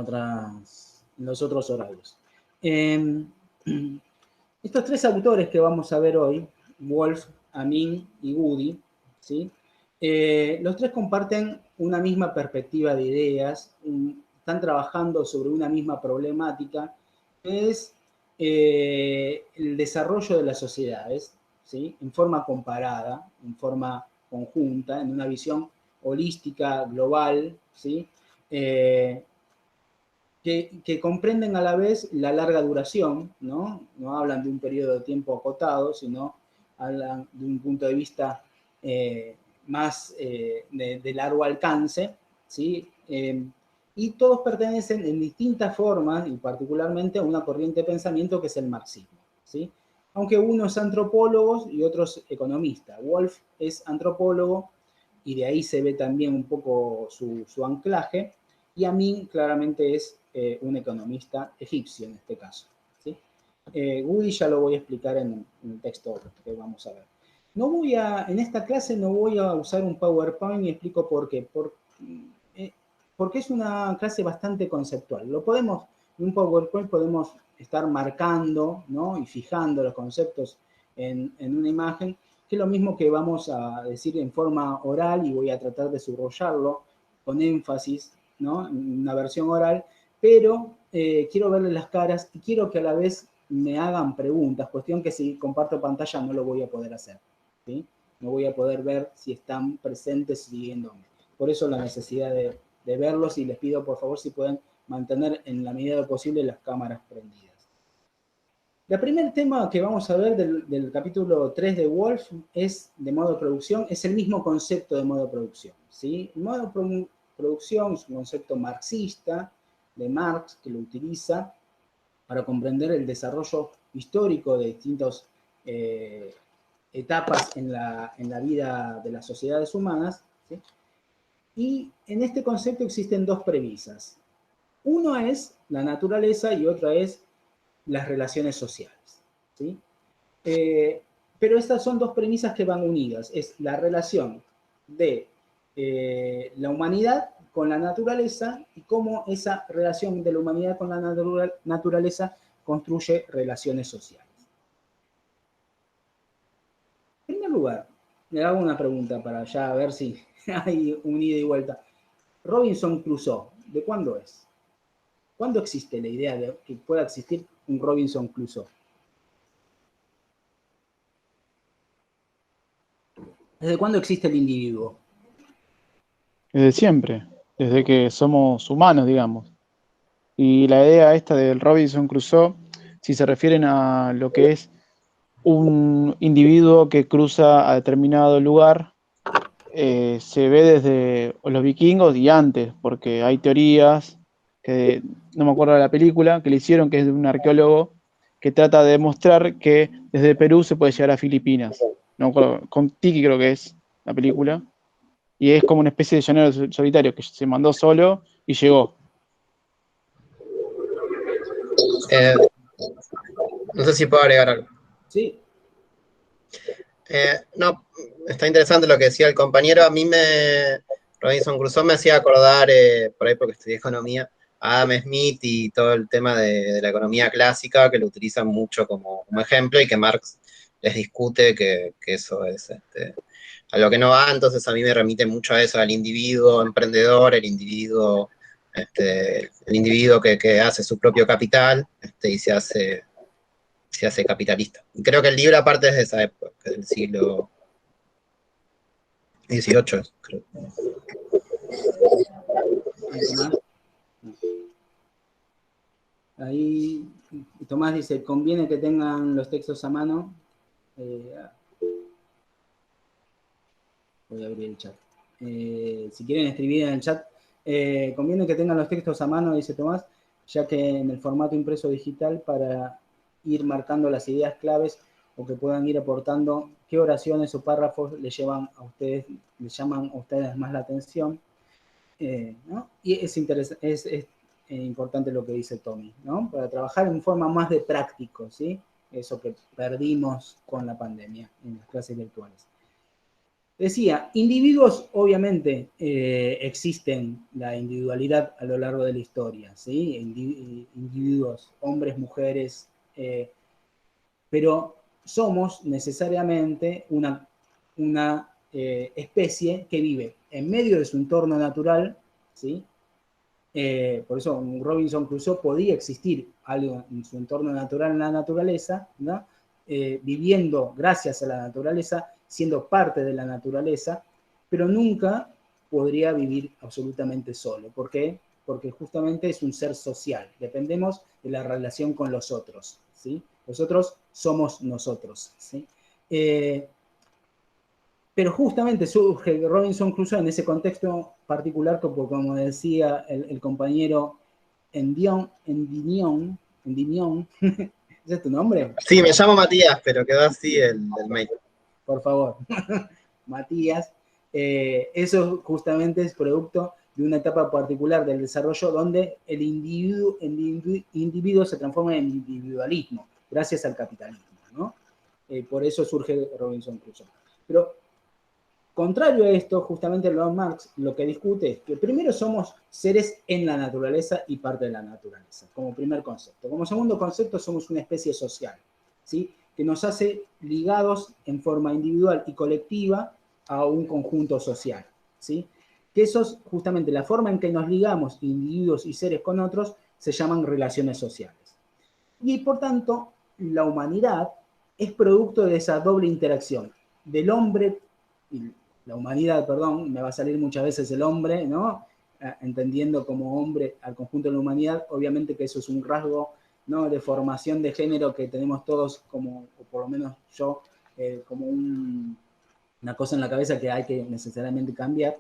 en los otros horarios. Estos tres autores que vamos a ver hoy, Wolf, Amin y Woody, ¿sí? Los tres comparten una misma perspectiva de ideas, están trabajando sobre una misma problemática, que es el desarrollo de las sociedades, ¿sí? En forma comparada, en forma conjunta, en una visión holística, global, ¿sí? Que comprenden a la vez la larga duración, ¿no? No hablan de un periodo de tiempo acotado, sino hablan de un punto de vista más de largo alcance, ¿sí? Y todos pertenecen en distintas formas, y particularmente a una corriente de pensamiento que es el marxismo, ¿sí? Aunque uno es antropólogo y otros economistas. Wolf es antropólogo y de ahí se ve también un poco su anclaje, y Amin claramente es un economista egipcio en este caso, ¿sí? Woody ya lo voy a explicar en el texto que vamos a ver. En esta clase no voy a usar un PowerPoint y explico por qué. Porque es una clase bastante conceptual. En un PowerPoint podemos estar marcando, ¿no? Y fijando los conceptos en una imagen, que es lo mismo que vamos a decir en forma oral, y voy a tratar de subrayarlo con énfasis, ¿no? En una versión oral, pero quiero verles las caras y quiero que a la vez me hagan preguntas, cuestión que si comparto pantalla no lo voy a poder hacer, ¿sí? No voy a poder ver si están presentes siguiéndome. Por eso la necesidad de verlos, y les pido por favor si pueden mantener en la medida de lo posible las cámaras prendidas. El primer tema que vamos a ver del capítulo 3 de Wolf es de modo de producción, es el mismo concepto de modo de producción, ¿sí? El modo de producción es un concepto marxista de Marx, que lo utiliza para comprender el desarrollo histórico de distintas etapas en la vida de las sociedades humanas, ¿sí? Y en este concepto existen dos premisas. Uno es la naturaleza y otra es las relaciones sociales, ¿sí? Pero estas son dos premisas que van unidas. Es la relación de la humanidad con la naturaleza, y cómo esa relación de la humanidad con la naturaleza construye relaciones sociales. En primer lugar, le hago una pregunta para ya ver si hay un ida y vuelta. Robinson Crusoe, ¿de cuándo es? ¿Cuándo existe la idea de que pueda existir un Robinson Crusoe? ¿Desde cuándo existe el individuo? Desde siempre, desde que somos humanos, digamos. Y la idea esta del Robinson Crusoe, si se refieren a lo que es un individuo que cruza a determinado lugar, se ve desde los vikingos y antes, porque hay teorías, que no me acuerdo de la película, que le hicieron, que es de un arqueólogo, que trata de demostrar que desde Perú se puede llegar a Filipinas. No me acuerdo, con Tiki creo que es la película. Y es como una especie de llanero solitario que se mandó solo y llegó. Eh, no sé si puedo agregar algo. Sí. No, está interesante lo que decía el compañero. Robinson Crusoe me hacía acordar, por ahí porque estudié economía, a Adam Smith y todo el tema de la economía clásica, que lo utilizan mucho como ejemplo, y que Marx les discute que eso es a lo que no va. Entonces a mí me remite mucho a eso, al individuo emprendedor, el individuo que hace su propio capital, y se hace capitalista. Y creo que el libro aparte es de esa época, que es del siglo XVIII, creo. Tomás. Ahí Tomás dice, conviene que tengan los textos a mano. Voy a abrir el chat. Si quieren escribir en el chat, conviene que tengan los textos a mano, dice Tomás, ya que en el formato impreso digital, para ir marcando las ideas claves, o que puedan ir aportando qué oraciones o párrafos les llaman a ustedes más la atención, ¿no? Y es importante lo que dice Tommy, ¿no? Para trabajar en forma más de práctico, ¿sí? Eso que perdimos con la pandemia en las clases virtuales. Decía, individuos, obviamente, existen la individualidad a lo largo de la historia, ¿sí? Individuos, hombres, mujeres, pero somos necesariamente una especie que vive en medio de su entorno natural, ¿sí? Por eso Robinson Crusoe podía existir algo en su entorno natural, en la naturaleza, ¿no? Viviendo gracias a la naturaleza, siendo parte de la naturaleza, pero nunca podría vivir absolutamente solo. ¿Por qué? Porque justamente es un ser social, dependemos de la relación con los otros, ¿sí? Los otros somos nosotros, ¿sí? Pero justamente surge Robinson Crusoe en ese contexto particular, como decía el compañero Endymion, ¿ese es tu nombre? Sí, me llamo Matías, pero quedó así el mail. Por favor, Matías. Eso justamente es producto de una etapa particular del desarrollo donde el individuo se transforma en individualismo, gracias al capitalismo, ¿no? Por eso surge Robinson Crusoe. Pero contrario a esto, justamente Leon Marx lo que discute es que primero somos seres en la naturaleza y parte de la naturaleza, como primer concepto. Como segundo concepto, somos una especie social, ¿sí? Que nos hace ligados en forma individual y colectiva a un conjunto social, ¿sí? Que eso es justamente la forma en que nos ligamos individuos y seres con otros, se llaman relaciones sociales. Y por tanto, la humanidad es producto de esa doble interacción del hombre, y la humanidad, perdón, me va a salir muchas veces el hombre, ¿no? Entendiendo como hombre al conjunto de la humanidad, obviamente que eso es un rasgo, ¿no? De formación de género que tenemos todos como, o por lo menos yo, como una cosa en la cabeza que hay que necesariamente cambiar.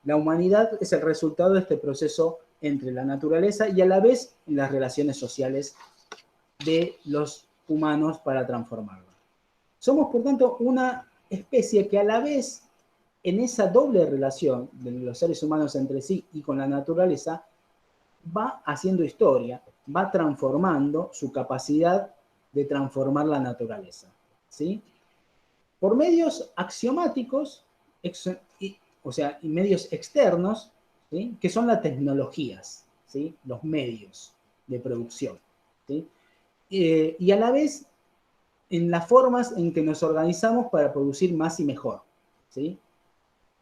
La humanidad es el resultado de este proceso entre la naturaleza y a la vez las relaciones sociales de los humanos para transformarlo. Somos, por tanto, una especie que a la vez, en esa doble relación de los seres humanos entre sí y con la naturaleza, va haciendo historia, va transformando su capacidad de transformar la naturaleza, ¿sí? Por medios axiomáticos, o sea, y medios externos, ¿sí? Que son las tecnologías, ¿sí? Los medios de producción, ¿sí? Y a la vez en las formas en que nos organizamos para producir más y mejor, ¿sí?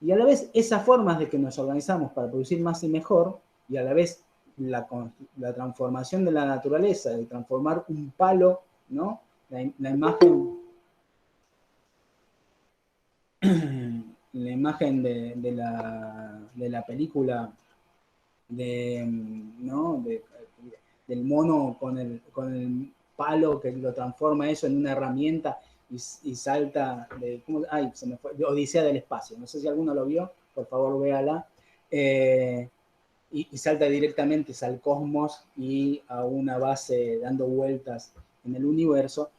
Y a la vez esas formas de que nos organizamos para producir más y mejor, y a la vez la transformación de la naturaleza, de transformar un palo, ¿no? La imagen la imagen de la película ¿no? Del mono con el palo que lo transforma eso en una herramienta y salta ay, se me fue, de Odisea del Espacio, no sé si alguno lo vio, por favor véala, y salta directamente al cosmos y a una base dando vueltas en el universo.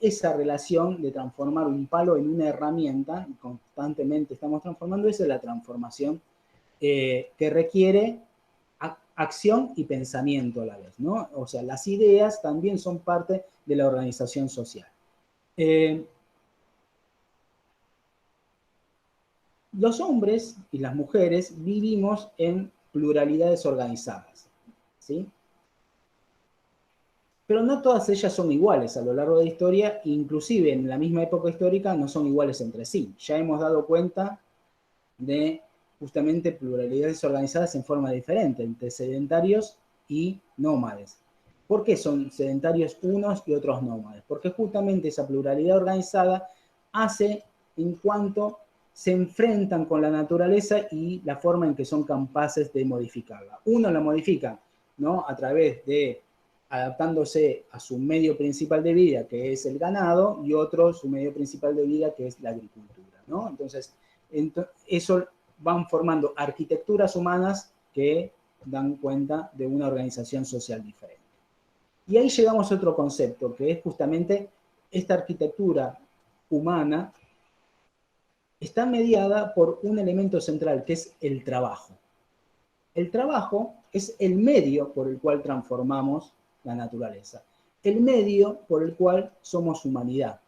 Esa relación de transformar un palo en una herramienta, y constantemente estamos transformando, esa es la transformación que requiere acción y pensamiento a la vez, ¿no? O sea, las ideas también son parte de la organización social. Los hombres y las mujeres vivimos en pluralidades organizadas, ¿sí? Pero no todas ellas son iguales a lo largo de la historia, inclusive en la misma época histórica no son iguales entre sí. Ya hemos dado cuenta de justamente pluralidades organizadas en forma diferente entre sedentarios y nómades. ¿Por qué son sedentarios unos y otros nómades? Porque justamente esa pluralidad organizada hace en cuanto se enfrentan con la naturaleza y la forma en que son capaces de modificarla. Uno la modifica, ¿no? A través de adaptándose a su medio principal de vida, que es el ganado, y otro su medio principal de vida, que es la agricultura, ¿no? Entonces, eso van formando arquitecturas humanas que dan cuenta de una organización social diferente. Y ahí llegamos a otro concepto, que es justamente esta arquitectura humana está mediada por un elemento central, que es el trabajo. El trabajo es el medio por el cual transformamos la naturaleza, el medio por el cual somos humanidad,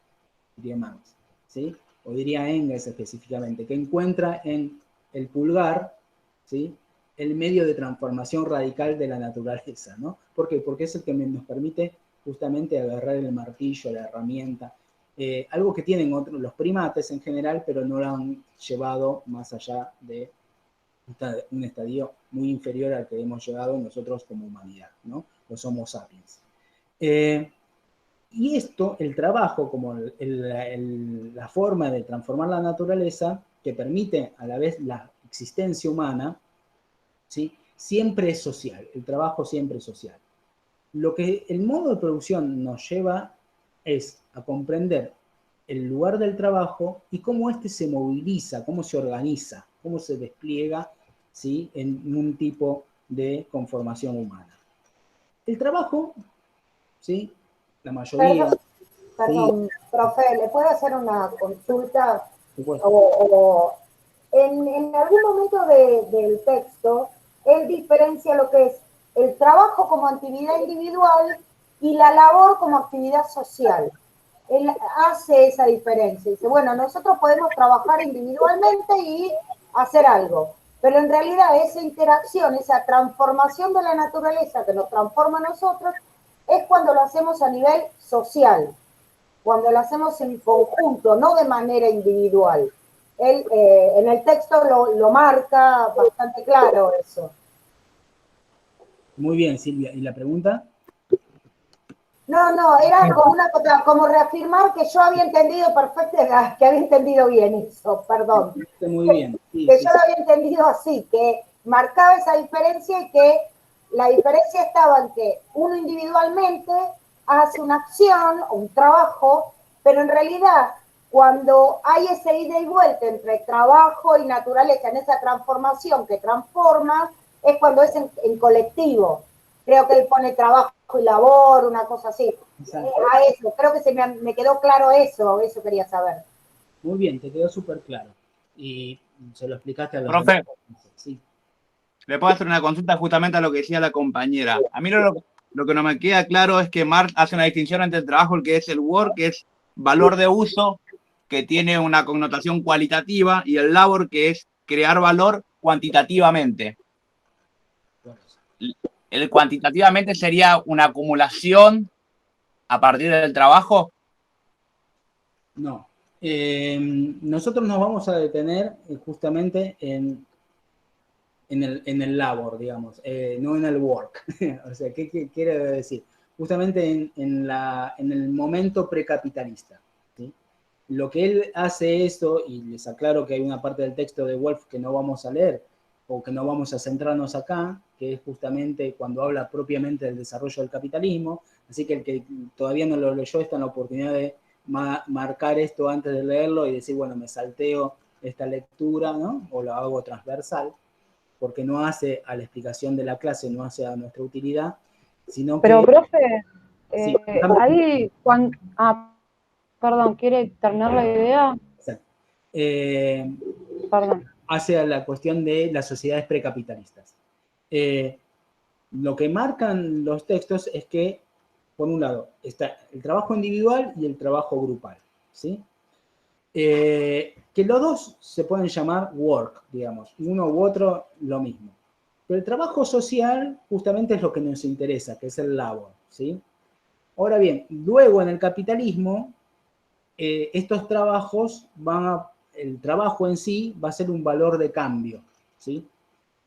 diría Marx, ¿sí? o diría Engels específicamente, que encuentra en el pulgar, ¿sí?, el medio de transformación radical de la naturaleza, ¿no? ¿Por qué? Porque es el que nos permite justamente agarrar el martillo, la herramienta, algo que tienen los primates en general, pero no lo han llevado más allá de un estadio muy inferior al que hemos llegado nosotros como humanidad, ¿no? Los Homo sapiens. Y esto, el trabajo, como la forma de transformar la naturaleza, que permite a la vez la existencia humana, ¿sí?, siempre es social, el trabajo siempre es social. Lo que el modo de producción nos lleva es a comprender el lugar del trabajo y cómo éste se moviliza, cómo se organiza, cómo se despliega, ¿sí?, en un tipo de conformación humana. El trabajo, ¿sí?, la mayoría... Perdón, profe, ¿le puedo hacer una consulta? Sí, En algún momento del texto, él diferencia lo que es el trabajo como actividad individual y la labor como actividad social. Él hace esa diferencia. Dice, bueno, nosotros podemos trabajar individualmente y hacer algo, pero en realidad esa interacción, esa transformación de la naturaleza que nos transforma a nosotros, es cuando lo hacemos a nivel social, cuando lo hacemos en conjunto, no de manera individual. Él en el texto lo marca bastante claro eso. Muy bien, Silvia. ¿Y la pregunta? No, era como una cosa, como reafirmar que yo había entendido perfecto, que había entendido bien eso, perdón. Muy bien. Sí, que sí, yo lo había entendido así, que marcaba esa diferencia y que la diferencia estaba en que uno individualmente hace una acción o un trabajo, pero en realidad cuando hay ese ida y vuelta entre trabajo y naturaleza, en esa transformación que transforma, es cuando es en colectivo. Creo que él pone trabajo y labor, una cosa así. A eso, creo que me quedó claro eso quería saber. Muy bien, te quedó súper claro. Y se lo explicaste a los Profe, demás. Sí. le puedo hacer una consulta justamente a lo que decía la compañera. A mí lo que no me queda claro es que Marx hace una distinción entre el trabajo, el que es el work, que es valor de uso, que tiene una connotación cualitativa, y el labor, que es crear valor cuantitativamente. El cuantitativamente sería una acumulación a partir del trabajo. No. Nosotros nos vamos a detener justamente en el labor, digamos, no en el work. O sea, ¿qué quiere decir? Justamente en el momento precapitalista. ¿Sí? Lo que él hace eso, y les aclaro que hay una parte del texto de Wolff que no vamos a leer, o que no vamos a centrarnos acá, que es justamente cuando habla propiamente del desarrollo del capitalismo, así que el que todavía no lo leyó está en la oportunidad de marcar esto antes de leerlo y decir, bueno, me salteo esta lectura, ¿no? O lo hago transversal, porque no hace a la explicación de la clase, no hace a nuestra utilidad, sino Pero, que... profe, Sí, ahí, cuando... perdón, ¿quiere terminar la idea? exacto. Perdón. Hace a la cuestión de las sociedades precapitalistas. Lo que marcan los textos es que, por un lado, está el trabajo individual y el trabajo grupal, ¿sí? Que los dos se pueden llamar work, digamos, uno u otro lo mismo. Pero el trabajo social justamente es lo que nos interesa, que es el labor, ¿sí? Ahora bien, luego en el capitalismo, estos trabajos el trabajo en sí va a ser un valor de cambio, ¿sí?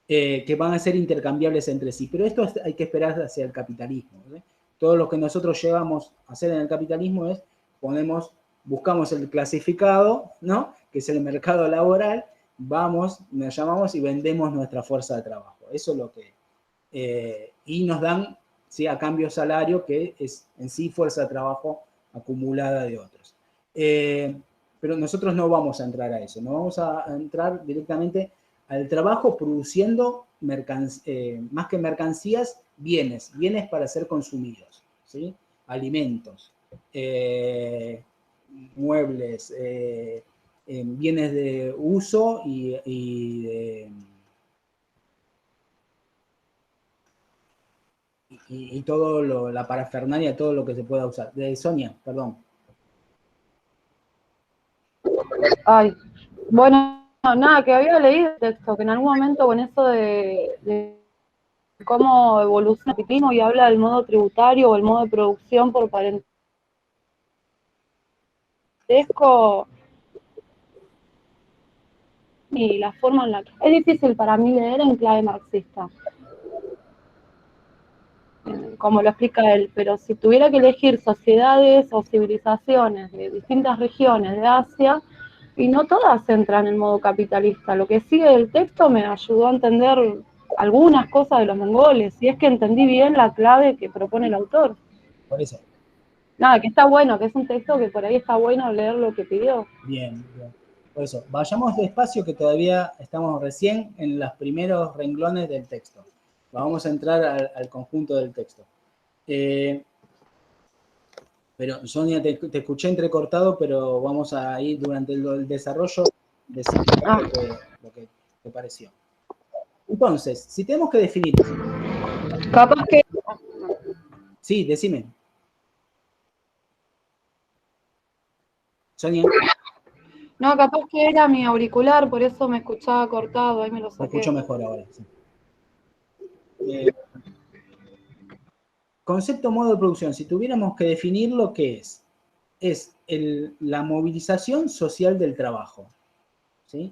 Que van a ser intercambiables entre sí. Pero esto hay que esperar hacia el capitalismo, ¿sí? Todo lo que nosotros llevamos a hacer en el capitalismo es buscamos el clasificado, ¿no? Que es el mercado laboral, nos llamamos y vendemos nuestra fuerza de trabajo. Eso es lo que... y nos dan, ¿sí?, a cambio salario, que es en sí fuerza de trabajo acumulada de otros. Pero nosotros no vamos a entrar a eso, no vamos a entrar directamente al trabajo produciendo más que mercancías, bienes para ser consumidos, ¿sí? Alimentos, muebles, bienes de uso y todo la parafernalia, todo lo que se pueda usar. Sonia, perdón. Ay, bueno, nada, que había leído el texto, que en algún momento con eso de cómo evoluciona el capitalismo y habla del modo tributario o el modo de producción por parentesco y la forma en la que... Es difícil para mí leer en clave marxista, como lo explica él, pero si tuviera que elegir sociedades o civilizaciones de distintas regiones de Asia, y no todas entran en modo capitalista, lo que sigue del texto me ayudó a entender algunas cosas de los mongoles, y es que entendí bien la clave que propone el autor. Por eso. Nada, que está bueno, que es un texto que por ahí está bueno leer lo que pidió. Bien, bien. Por eso, vayamos despacio que todavía estamos recién en los primeros renglones del texto. Vamos a entrar al conjunto del texto. Pero, Sonia, te escuché entrecortado, pero vamos a ir durante el desarrollo desarrollando lo que te pareció. Entonces, si tenemos que definir... Capaz que... Sí, decime. Sonia. No, capaz que era mi auricular, por eso me escuchaba cortado, ahí me lo Te saqué. escucho mejor ahora. Sí. Concepto modo de producción, si tuviéramos que definirlo, ¿qué es? Es la movilización social del trabajo. ¿Sí?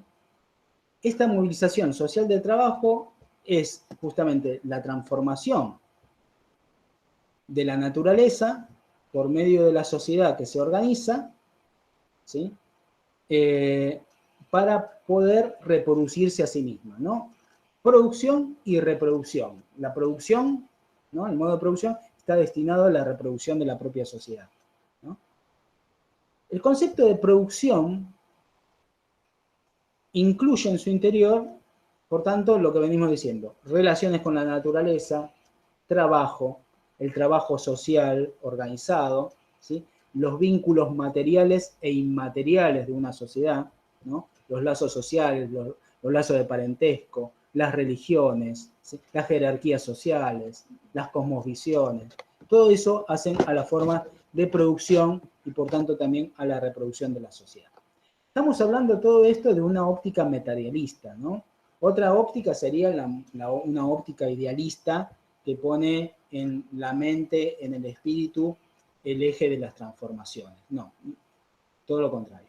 Esta movilización social del trabajo es justamente la transformación de la naturaleza por medio de la sociedad que se organiza, ¿sí? Para poder reproducirse a sí misma, ¿no? Producción y reproducción. La producción, ¿no? El modo de producción está destinado a la reproducción de la propia sociedad, ¿no? El concepto de producción incluye en su interior, por tanto, lo que venimos diciendo, relaciones con la naturaleza, trabajo, el trabajo social organizado, ¿sí? Los vínculos materiales e inmateriales de una sociedad, ¿no? Los lazos sociales, los lazos de parentesco, las religiones, ¿sí? Las jerarquías sociales, las cosmovisiones, todo eso hacen a la forma de producción y por tanto también a la reproducción de la sociedad. Estamos hablando todo esto de una óptica materialista, ¿no? Otra óptica sería una óptica idealista que pone en la mente, en el espíritu, el eje de las transformaciones. No, todo lo contrario.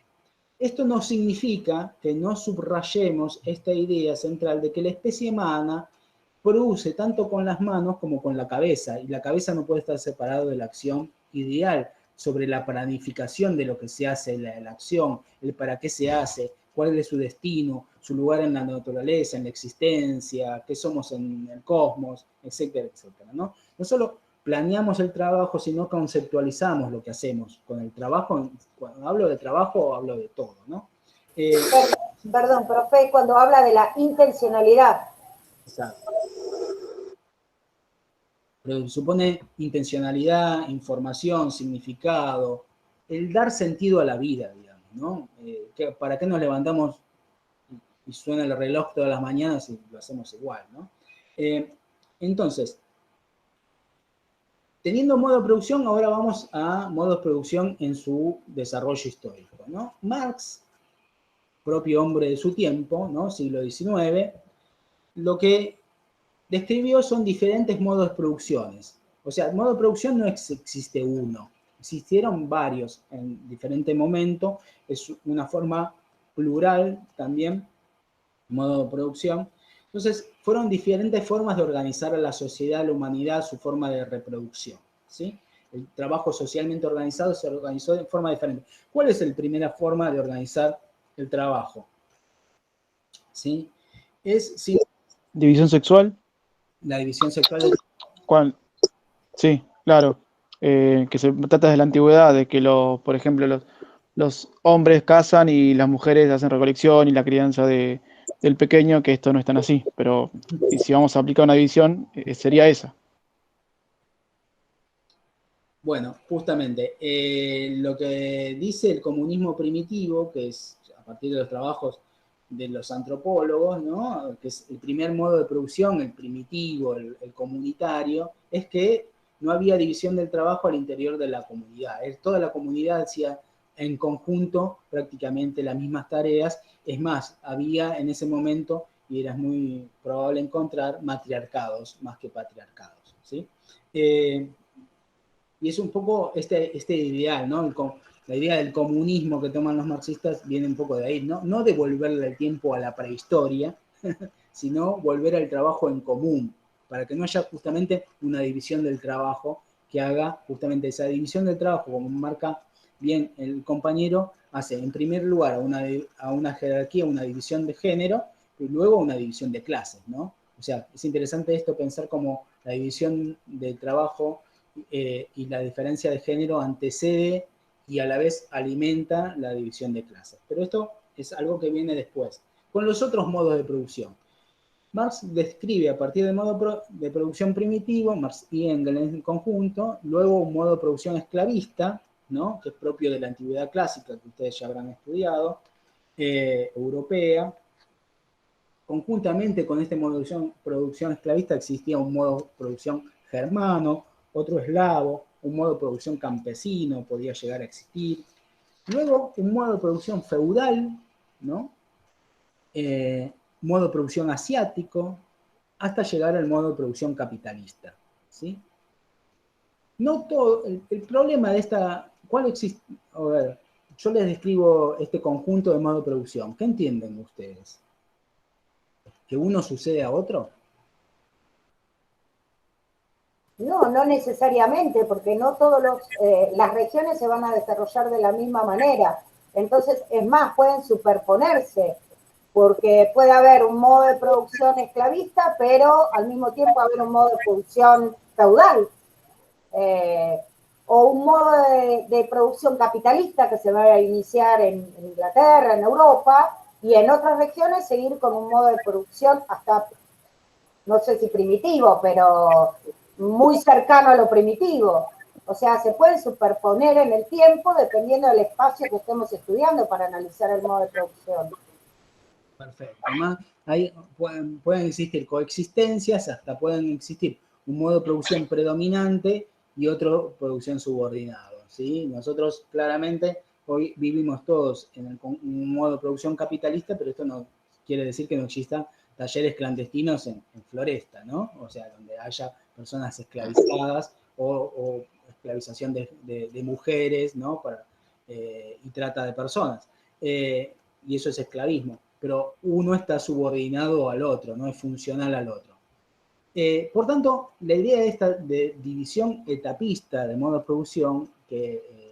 Esto no significa que no subrayemos esta idea central de que la especie humana produce tanto con las manos como con la cabeza, y la cabeza no puede estar separado de la acción ideal, sobre la planificación de lo que se hace, la acción, el para qué se hace, cuál es su destino, su lugar en la naturaleza, en la existencia, qué somos en el cosmos, etcétera, etcétera, ¿no? No solo planeamos el trabajo, sino conceptualizamos lo que hacemos con el trabajo. Cuando hablo de trabajo, hablo de todo, ¿no? Perdón, profe, cuando habla de la intencionalidad. Exacto. Pero supone intencionalidad, información, significado, el dar sentido a la vida, digamos, ¿no? ¿Para qué nos levantamos y suena el reloj todas las mañanas y lo hacemos igual, ¿no? Entonces, teniendo modo de producción, ahora vamos a modo de producción en su desarrollo histórico, ¿no? Marx, propio hombre de su tiempo, ¿no? Siglo XIX, lo que describió son diferentes modos de producciones. O sea, el modo de producción no existe uno, existieron varios en diferente momento, es una forma plural también, modo de producción. Entonces, fueron diferentes formas de organizar a la sociedad, a la humanidad, su forma de reproducción, ¿sí? El trabajo socialmente organizado se organizó de forma diferente. ¿Cuál es la primera forma de organizar el trabajo? ¿Sí? ¿Sí? ¿División sexual? La división sexual. ¿Cuál? Sí, claro. Que se trata de la antigüedad, de que, por ejemplo, los hombres cazan y las mujeres hacen recolección y la crianza del pequeño, que esto no es tan así. Pero y si vamos a aplicar una división, sería esa. Bueno, justamente, lo que dice el comunismo primitivo, que es a partir de los trabajos de los antropólogos, ¿no? Que es el primer modo de producción, el primitivo, el comunitario, es que no había división del trabajo al interior de la comunidad. Toda la comunidad hacía en conjunto prácticamente las mismas tareas. Es más, había en ese momento, y era muy probable encontrar, matriarcados más que patriarcados, ¿sí? Y es un poco este ideal, ¿no? La idea del comunismo que toman los marxistas viene un poco de ahí, ¿no? No devolverle el tiempo a la prehistoria, sino volver al trabajo en común, para que no haya justamente una división del trabajo que haga justamente esa división del trabajo, como marca bien el compañero, hace en primer lugar a una jerarquía, una división de género, y luego una división de clases, ¿no? O sea, es interesante esto, pensar como la división del trabajo y la diferencia de género antecede y a la vez alimenta la división de clases. Pero esto es algo que viene después, con los otros modos de producción. Marx describe a partir del modo de producción primitivo, Marx y Engels en conjunto, luego un modo de producción esclavista, ¿no? Que es propio de la antigüedad clásica, que ustedes ya habrán estudiado, europea. Conjuntamente con este modo de producción esclavista existía un modo de producción germano, otro eslavo, un modo de producción campesino podía llegar a existir. Luego un modo de producción feudal, ¿no? Modo de producción asiático, hasta llegar al modo de producción capitalista, ¿sí? No todo, el problema de esta, ¿cuál existe? A ver, yo les describo este conjunto de modo de producción. ¿Qué entienden ustedes? ¿Que uno sucede a otro? No, no necesariamente, porque no todas las regiones se van a desarrollar de la misma manera. Entonces, es más, pueden superponerse, porque puede haber un modo de producción esclavista, pero al mismo tiempo haber un modo de producción feudal, o un modo de producción capitalista que se va a iniciar en Inglaterra, en Europa, y en otras regiones seguir con un modo de producción hasta, no sé si primitivo, pero muy cercano a lo primitivo. O sea, se pueden superponer en el tiempo dependiendo del espacio que estemos estudiando para analizar el modo de producción. Perfecto. Además, ahí pueden existir coexistencias, hasta pueden existir un modo de producción predominante y otro producción subordinado, ¿sí? Nosotros claramente hoy vivimos todos en un modo de producción capitalista, pero esto no quiere decir que no existan talleres clandestinos en Floresta, ¿no? O sea, donde haya personas esclavizadas o esclavización de mujeres, ¿no? Y trata de personas. Y eso es esclavismo. Pero uno está subordinado al otro, no es funcional al otro. Por tanto, la idea de esta división etapista de modo de producción que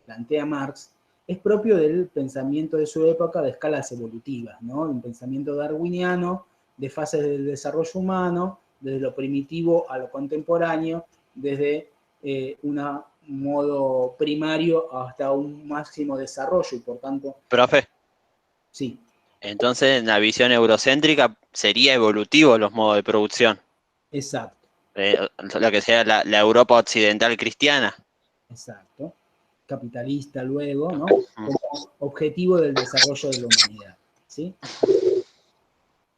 plantea Marx es propio del pensamiento de su época de escalas evolutivas, ¿no? Un pensamiento darwiniano de fases del desarrollo humano, desde lo primitivo a lo contemporáneo, desde un modo primario hasta un máximo desarrollo y por tanto... Profe. Sí. Entonces, en la visión eurocéntrica sería evolutivo los modos de producción. Exacto. Lo que sea la Europa occidental cristiana. Exacto. Capitalista luego, ¿no? Como objetivo del desarrollo de la humanidad, ¿sí?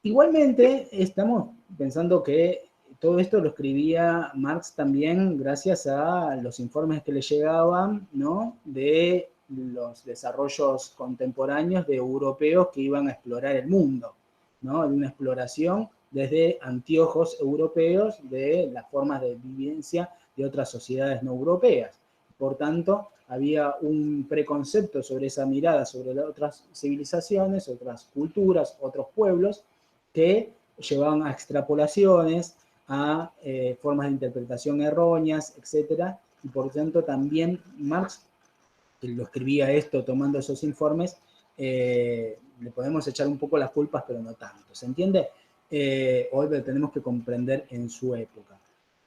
Igualmente, estamos pensando que todo esto lo escribía Marx también gracias a los informes que le llegaban, ¿no? De los desarrollos contemporáneos de europeos que iban a explorar el mundo, ¿no? De una exploración desde anteojos europeos de las formas de vivencia de otras sociedades no europeas. Por tanto, había un preconcepto sobre esa mirada, sobre otras civilizaciones, otras culturas, otros pueblos, que llevaban a extrapolaciones, a formas de interpretación erróneas, etc. Y por tanto también Marx, que lo escribía esto tomando esos informes, le podemos echar un poco las culpas, pero no tanto. ¿Se entiende? Hoy lo tenemos que comprender en su época.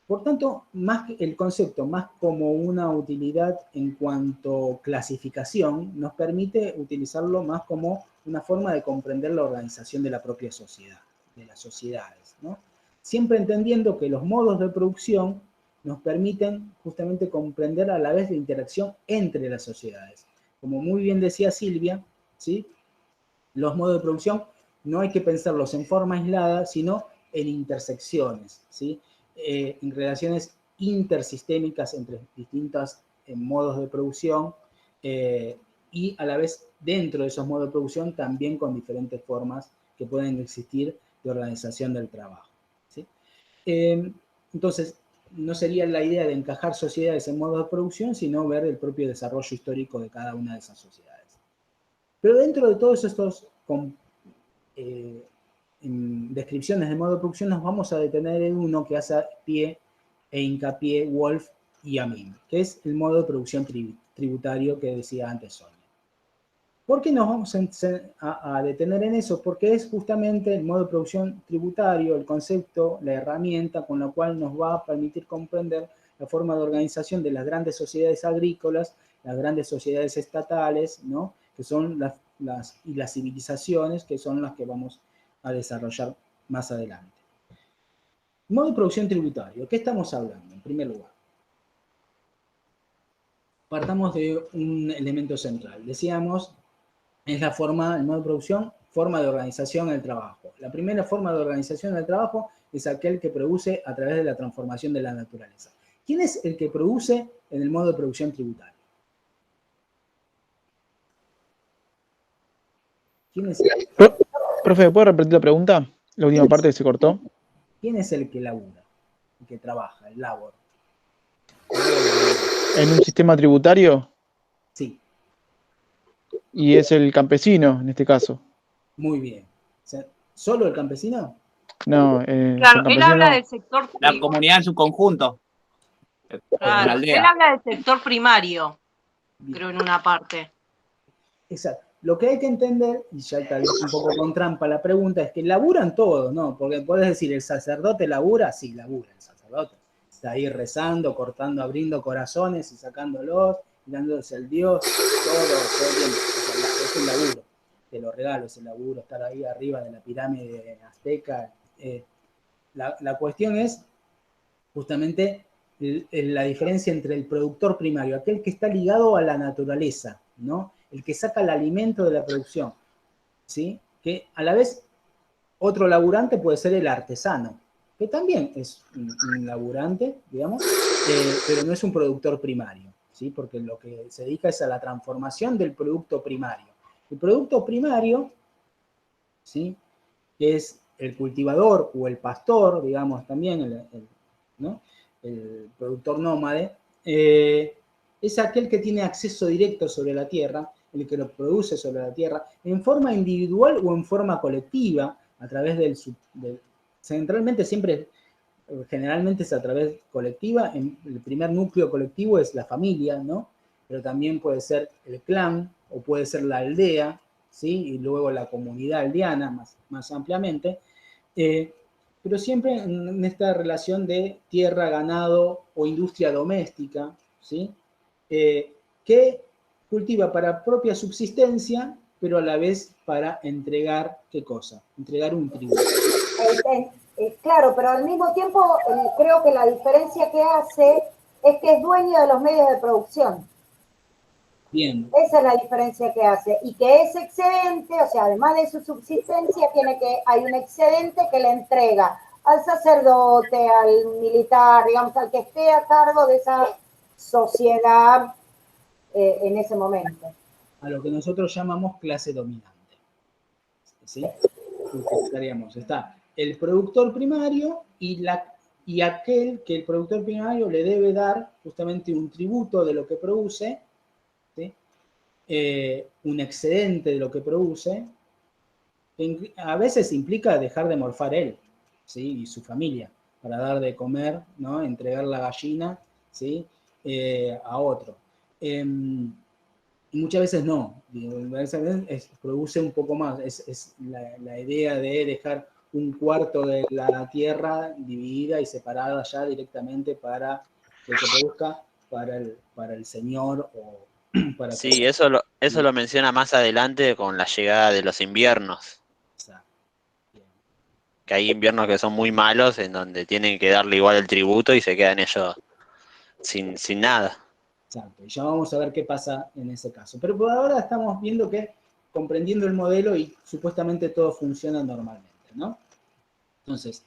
Por tanto, más el concepto, más como una utilidad en cuanto clasificación, nos permite utilizarlo más como una forma de comprender la organización de la propia sociedad, de las sociedades, ¿no? Siempre entendiendo que los modos de producción nos permiten justamente comprender a la vez la interacción entre las sociedades. Como muy bien decía Silvia, ¿sí? Los modos de producción no hay que pensarlos en forma aislada, sino en intersecciones, ¿sí? En relaciones intersistémicas entre distintos modos de producción, y a la vez dentro de esos modos de producción también con diferentes formas que pueden existir de organización del trabajo, ¿sí? Entonces, no sería la idea de encajar sociedades en modos de producción, sino ver el propio desarrollo histórico de cada una de esas sociedades. Pero dentro de todos estos descripciones de modo de producción nos vamos a detener en uno que hace pie e hincapié Wolf y Amin, que es el modo de producción tributario que decía antes Sonia. ¿Por qué nos vamos a detener en eso? Porque es justamente el modo de producción tributario, el concepto, la herramienta con la cual nos va a permitir comprender la forma de organización de las grandes sociedades agrícolas, las grandes sociedades estatales, ¿no? Que son las civilizaciones, que son las que vamos a desarrollar más adelante. Modo de producción tributario, ¿qué estamos hablando? En primer lugar, partamos de un elemento central. Decíamos, es el modo de producción, forma de organización del trabajo. La primera forma de organización del trabajo es aquel que produce a través de la transformación de la naturaleza. ¿Quién es el que produce en el modo de producción tributario? ¿Quién es el? Profe, ¿puedo repetir la pregunta? La última parte que se cortó. ¿Quién es el que labura? El que trabaja, el labor. ¿En un sistema tributario? Sí. Y es el campesino, en este caso. Muy bien. O sea, ¿solo el campesino? No, claro, él habla del sector... La comunidad en su conjunto. Claro, La aldea. él habla del sector primario, creo, en una parte. Exacto. Lo que hay que entender, y ya tal vez un poco con trampa la pregunta, es que laburan todos, ¿no? Porque puedes decir, ¿el sacerdote labura? Sí, labura el sacerdote. Está ahí rezando, cortando, abriendo corazones y sacándolos, y dándose el Dios, todo el tiempo. O sea, es un laburo. Te lo regalo ese laburo, estar ahí arriba de la pirámide azteca. La cuestión es justamente la diferencia entre el productor primario, aquel que está ligado a la naturaleza, ¿no? El que saca el alimento de la producción, ¿sí? Que a la vez otro laburante puede ser el artesano, que también es un laburante, digamos, pero no es un productor primario, ¿sí? Porque lo que se dedica es a la transformación del producto primario. El producto primario, ¿sí? Que es el cultivador o el pastor, digamos también, ¿no? El productor nómade, es aquel que tiene acceso directo sobre la tierra, el que lo produce sobre la tierra, en forma individual o en forma colectiva, a través centralmente siempre, generalmente es a través colectiva, el primer núcleo colectivo es la familia, ¿no? Pero también puede ser el clan, o puede ser la aldea, ¿sí? Y luego la comunidad aldeana, más ampliamente, pero siempre en esta relación de tierra, ganado o industria doméstica, ¿sí? Que cultiva para propia subsistencia, pero a la vez para entregar, ¿qué cosa? Entregar un tributo. Claro, pero al mismo tiempo creo que la diferencia que hace es que es dueño de los medios de producción. Bien. Esa es la diferencia que hace. Y que ese excedente, o sea, además de su subsistencia, hay un excedente que le entrega al sacerdote, al militar, digamos, al que esté a cargo de esa sociedad en ese momento. A lo que nosotros llamamos clase dominante. ¿Sí? Está el productor primario y aquel que el productor primario le debe dar justamente un tributo de lo que produce, ¿sí? Un excedente de lo que produce, que a veces implica dejar de morfar él, ¿sí? Y su familia, para dar de comer, ¿no? Entregar la gallina, ¿sí? A otro. Y muchas veces no, produce un poco más, es la idea de dejar un cuarto de la tierra dividida y separada ya directamente para que se produzca para el señor o para... Sí, eso lo menciona más adelante con la llegada de los inviernos. Exacto. Que hay inviernos que son muy malos, en donde tienen que darle igual el tributo y se quedan ellos sin nada. Exacto, y ya vamos a ver qué pasa en ese caso. Pero por ahora estamos viendo que, comprendiendo el modelo y supuestamente todo funciona normalmente, ¿no? Entonces,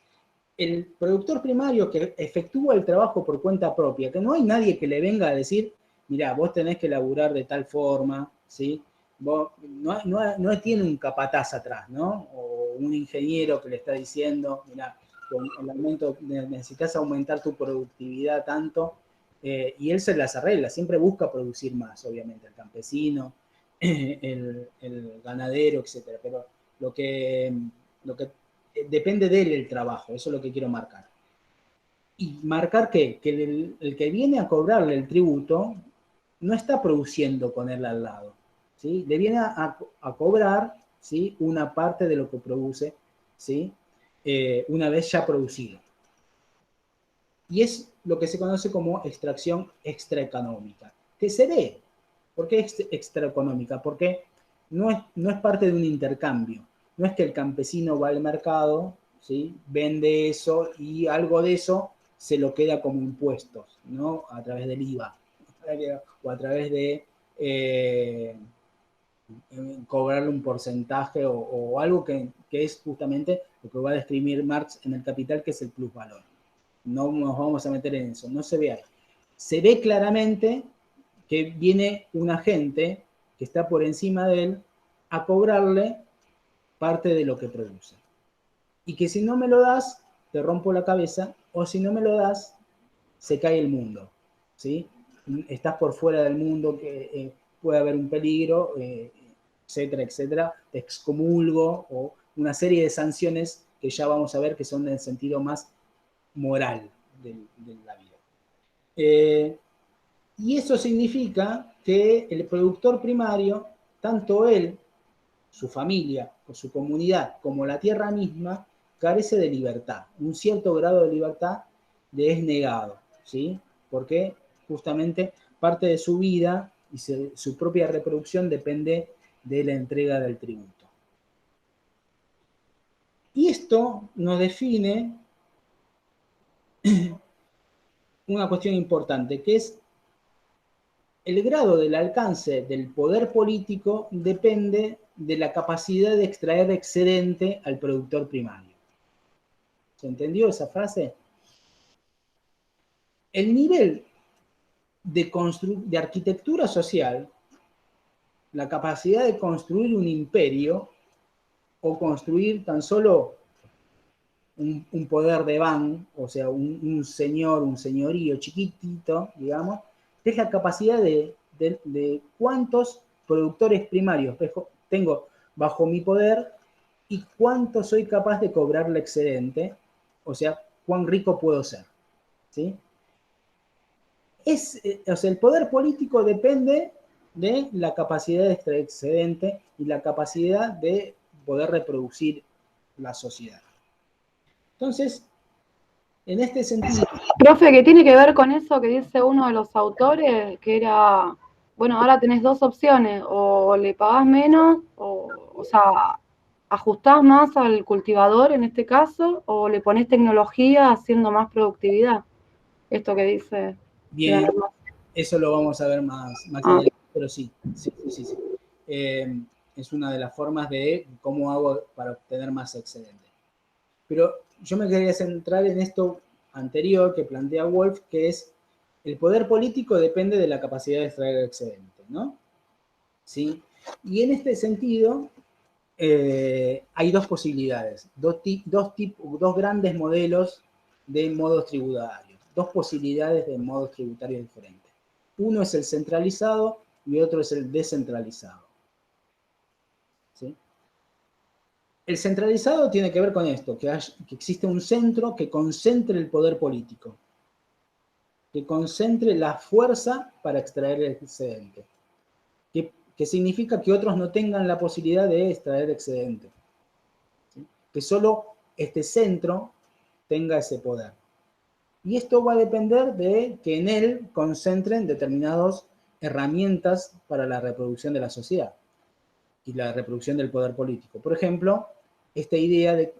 el productor primario que efectúa el trabajo por cuenta propia, que no hay nadie que le venga a decir, mirá, vos tenés que laburar de tal forma, ¿sí? No tiene un capataz atrás, ¿no? O un ingeniero que le está diciendo, mira, con el aumento, necesitas aumentar tu productividad tanto, y él se las arregla, siempre busca producir más, obviamente, el campesino, el ganadero, etcétera, pero lo que depende de él el trabajo, eso es lo que quiero marcar. Y marcar que el que viene a cobrarle el tributo no está produciendo con él al lado, ¿sí? Le viene a cobrar, ¿sí?, una parte de lo que produce, ¿sí?, una vez ya producido. Y es lo que se conoce como extracción extraeconómica, que se ve. ¿Por qué extraeconómica? Porque no es parte de un intercambio. No es que el campesino va al mercado, ¿sí?, vende eso y algo de eso se lo queda como impuestos, ¿no? A través del IVA o a través de cobrarle un porcentaje o algo que es justamente lo que va a describir Marx en El Capital, que es el plusvalor. No nos vamos a meter en eso, no se ve ahí. Se ve claramente que viene un agente que está por encima de él a cobrarle parte de lo que produce. Y que si no me lo das, te rompo la cabeza, o si no me lo das, se cae el mundo, ¿sí? Estás por fuera del mundo, que puede haber un peligro, etcétera, etcétera, te excomulgo, o una serie de sanciones que ya vamos a ver que son en el sentido más moral de la vida. Y eso significa que el productor primario, tanto él, su familia o su comunidad, como la tierra misma, carece de libertad. Un cierto grado de libertad le es negado, ¿sí? Porque justamente parte de su vida y su propia reproducción depende de la entrega del tributo. Y esto nos define una cuestión importante, que es el grado del alcance del poder político depende de la capacidad de extraer excedente al productor primario. ¿Se entendió esa frase? El nivel de arquitectura social, la capacidad de construir un imperio o construir tan solo un poder de ban, o sea, un señor, un señorío chiquitito, digamos, es la capacidad de cuántos productores primarios tengo bajo mi poder y cuánto soy capaz de cobrarle excedente, o sea, cuán rico puedo ser, ¿sí? O sea, el poder político depende de la capacidad de extraer excedente y la capacidad de poder reproducir la sociedad. Entonces, en este sentido... Profe, ¿qué tiene que ver con eso que dice uno de los autores? Que era, bueno, ahora tenés dos opciones, o le pagás menos, o sea, ajustás más al cultivador en este caso, o le ponés tecnología haciendo más productividad. Esto que dice... Bien, eso lo vamos a ver más adelante, pero sí. Es una de las formas de cómo hago para obtener más excedente. Pero yo me quería centrar en esto anterior que plantea Wolf, que es el poder político depende de la capacidad de extraer excedente, ¿no? ¿Sí? Y en este sentido hay dos posibilidades, dos grandes modelos de modos tributarios, dos posibilidades de modos tributarios diferentes. Uno es el centralizado y otro es el descentralizado. ¿Sí? El centralizado tiene que ver con esto, que existe un centro que concentre el poder político, que concentre la fuerza para extraer el excedente, que significa que otros no tengan la posibilidad de extraer excedente, ¿sí? Que solo este centro tenga ese poder. Y esto va a depender de que en él concentren determinadas herramientas para la reproducción de la sociedad y la reproducción del poder político. Por ejemplo, esta idea de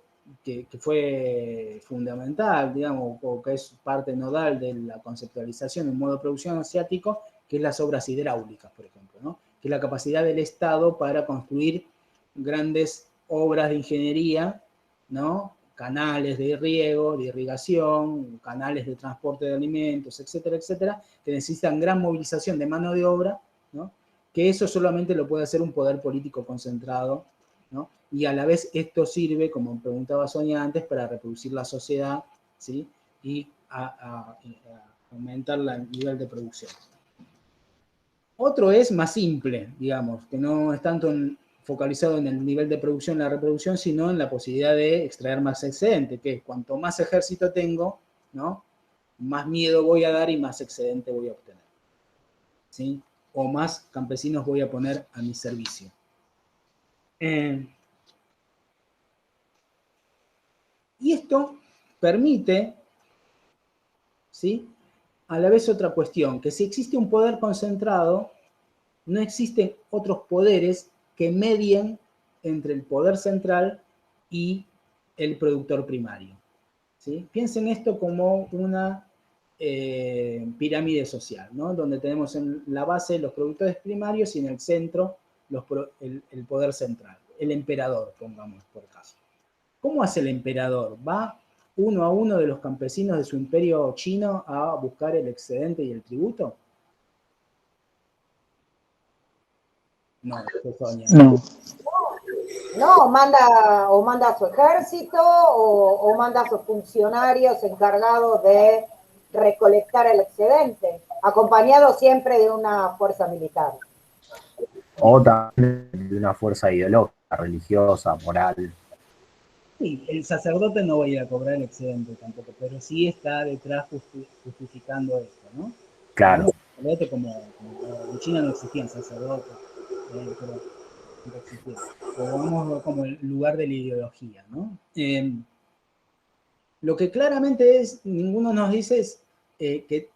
que fue fundamental, digamos, o que es parte nodal de la conceptualización de un modo de producción asiático, que es las obras hidráulicas, por ejemplo, ¿no? Que es la capacidad del Estado para construir grandes obras de ingeniería, ¿no? Canales de riego, de irrigación, canales de transporte de alimentos, etcétera, etcétera, que necesitan gran movilización de mano de obra, ¿no? que eso solamente lo puede hacer un poder político concentrado, ¿no? Y a la vez esto sirve, como preguntaba Sonia antes, para reproducir la sociedad, ¿sí? Y a aumentar el nivel de producción. Otro es más simple, digamos, que no es tanto focalizado en el nivel de producción y la reproducción, sino en la posibilidad de extraer más excedente, que es cuanto más ejército tengo, ¿no? Más miedo voy a dar y más excedente voy a obtener, ¿sí? O más campesinos voy a poner a mi servicio. Y esto permite, ¿sí? A la vez otra cuestión, que si existe un poder concentrado, no existen otros poderes que medien entre el poder central y el productor primario, ¿sí? Piensen esto como una pirámide social, ¿no? Donde tenemos en la base los productores primarios y en el centro el poder central, el emperador, pongamos por caso. ¿Cómo hace el emperador? ¿Va uno a uno de los campesinos de su imperio chino a buscar el excedente y el tributo? No, Sonia. No. No, manda a su ejército o manda a sus funcionarios encargados de recolectar el excedente, acompañado siempre de una fuerza militar. O también de una fuerza ideológica, religiosa, moral. Sí, el sacerdote no va a ir a cobrar el excedente tampoco, pero sí está detrás justificando esto, ¿no? Claro. Sacerdote como en China no existían sacerdotes, pero no existían. Pero vamos como el lugar de la ideología, ¿no? Lo que claramente ninguno nos dice es que